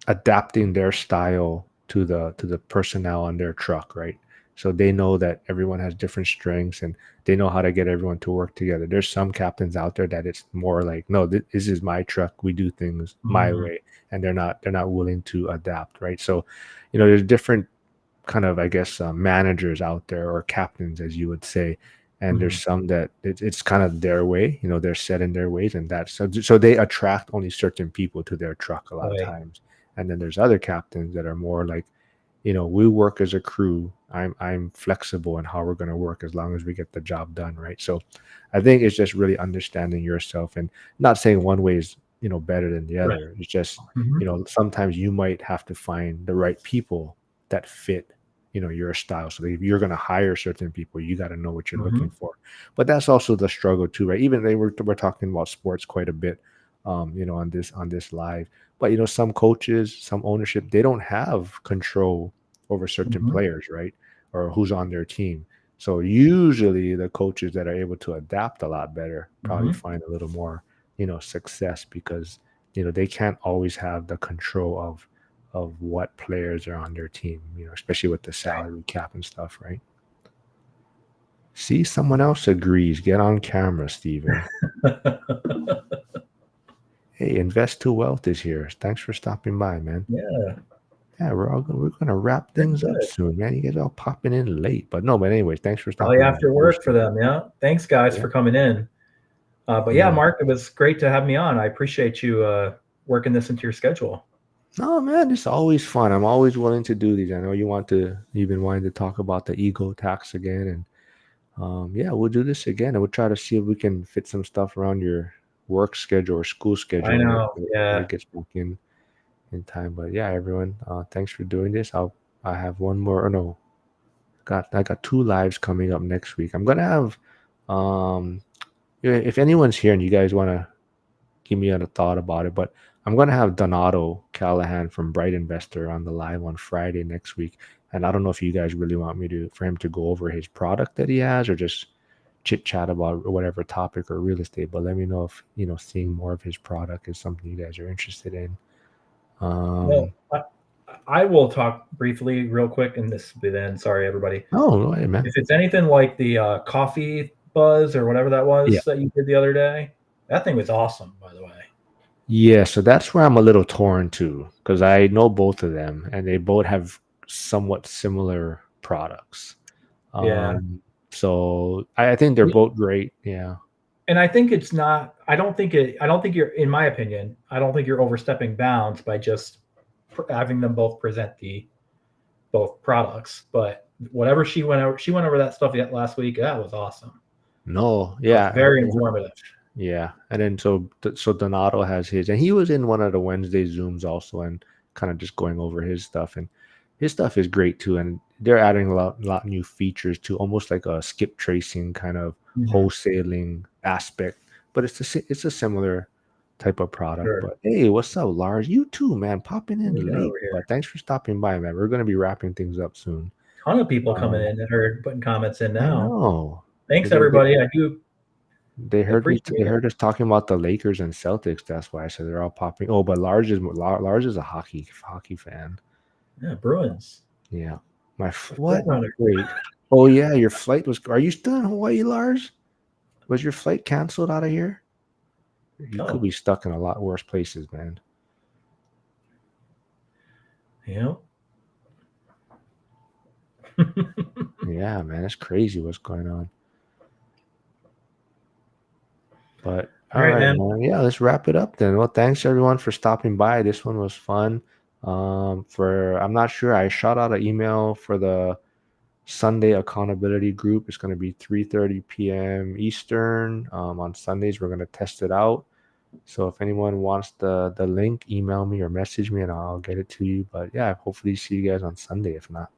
adapting their style to the personnel on their truck, right? So they know that everyone has different strengths and they know how to get everyone to work together. There's some captains out there that it's more like, no, this is my truck. We do things my way, and they're not willing to adapt, right? So, there's different kind of, I guess, managers out there, or captains, as you would say. And there's some that it's kind of their way, they're set in their ways, and that's so they attract only certain people to their truck a lot of times. And then there's other captains that are more like, we work as a crew. I'm flexible in how we're going to work as long as we get the job done, right? So I think it's just really understanding yourself, and not saying one way is, better than the other. Right. It's just, sometimes you might have to find the right people that fit, your style. So if you're going to hire certain people, you got to know what you're looking for. But that's also the struggle too, right? Even we're talking about sports quite a bit, on this live. But some coaches, some ownership, they don't have control over certain players, right? Or who's on their team. So usually the coaches that are able to adapt a lot better probably find a little more, success, because they can't always have the control of what players are on their team, especially with the salary cap and stuff, right? See, someone else agrees. Get on camera, Steven. Hey, Invest to Wealth is here. Thanks for stopping by, man. Yeah, we're gonna wrap things up soon, man. You guys all popping in late, but anyway, thanks for stopping by. After work for them, yeah. Thanks, guys, for coming in. But Mark, it was great to have me on. I appreciate you working this into your schedule. No, man, it's always fun. I'm always willing to do these. I know you've been wanting to talk about the ego tax again, and yeah, we'll do this again, and we'll try to see if we can fit some stuff around your work schedule or school I schedule when know. it Yeah. gets back in time. But yeah, everyone, thanks for doing this. I have one more. Or no, I got two lives coming up next week. I'm gonna have if anyone's here and you guys want to give me a thought about it, but I'm gonna have Donato Callahan from Bright Investor on the live on Friday next week. And I don't know if you guys really want me to for him to go over his product that he has or just chit chat about whatever topic or real estate. But let me know if seeing more of his product is something you guys are interested in. Well, Um I will talk briefly, real quick, and this will be then. Sorry, everybody. oh go ahead, man. If it's anything like the coffee buzz or whatever that Yeah. was that you did the other day, that thing was awesome, by the way. Yeah, so that's where I'm a little torn too, because I know both of them and they both have somewhat similar products. Yeah. So I think they're both great. Yeah. And I think it's not. I don't think you're, in my opinion, I don't think you're overstepping bounds by just having them both present the both products. But whatever she went over that stuff yet last week. That was awesome. No, It was yeah. very informative. Yeah. And then so Donato has his, and he was in one of the Wednesday Zooms also and kind of just going over his stuff. And his stuff is great too. And they're adding a lot new features to almost like a skip tracing kind of wholesaling aspect. But it's a similar type of product. Sure. But hey, what's up, Lars? You too, man. Popping in Yeah, late. over here. But thanks for stopping by, man. We're gonna be wrapping things up soon. Ton of people coming in that are putting comments in I now. know. Thanks, They- everybody. I do They heard me. appreciate They it. heard us talking about the Lakers and Celtics. That's why. So they're all popping. Oh, but Large is a hockey fan. Yeah, Bruins. Yeah. What? Runner. Wait. Oh yeah, your flight was. Are you still in Hawaii, Lars? Was your flight canceled out of here? You could be stuck in a lot worse places, man. Yeah. Yeah, man, it's crazy what's going on. But all right, man. Yeah, let's wrap it up then. Well, thanks everyone for stopping by. This one was fun. I'm not sure. I shot out an email for the Sunday accountability group. It's going to be 3:30 p.m. Eastern. On Sundays, we're going to test it out. So if anyone wants the link, email me or message me and I'll get it to you. But yeah, hopefully see you guys on Sunday. If not.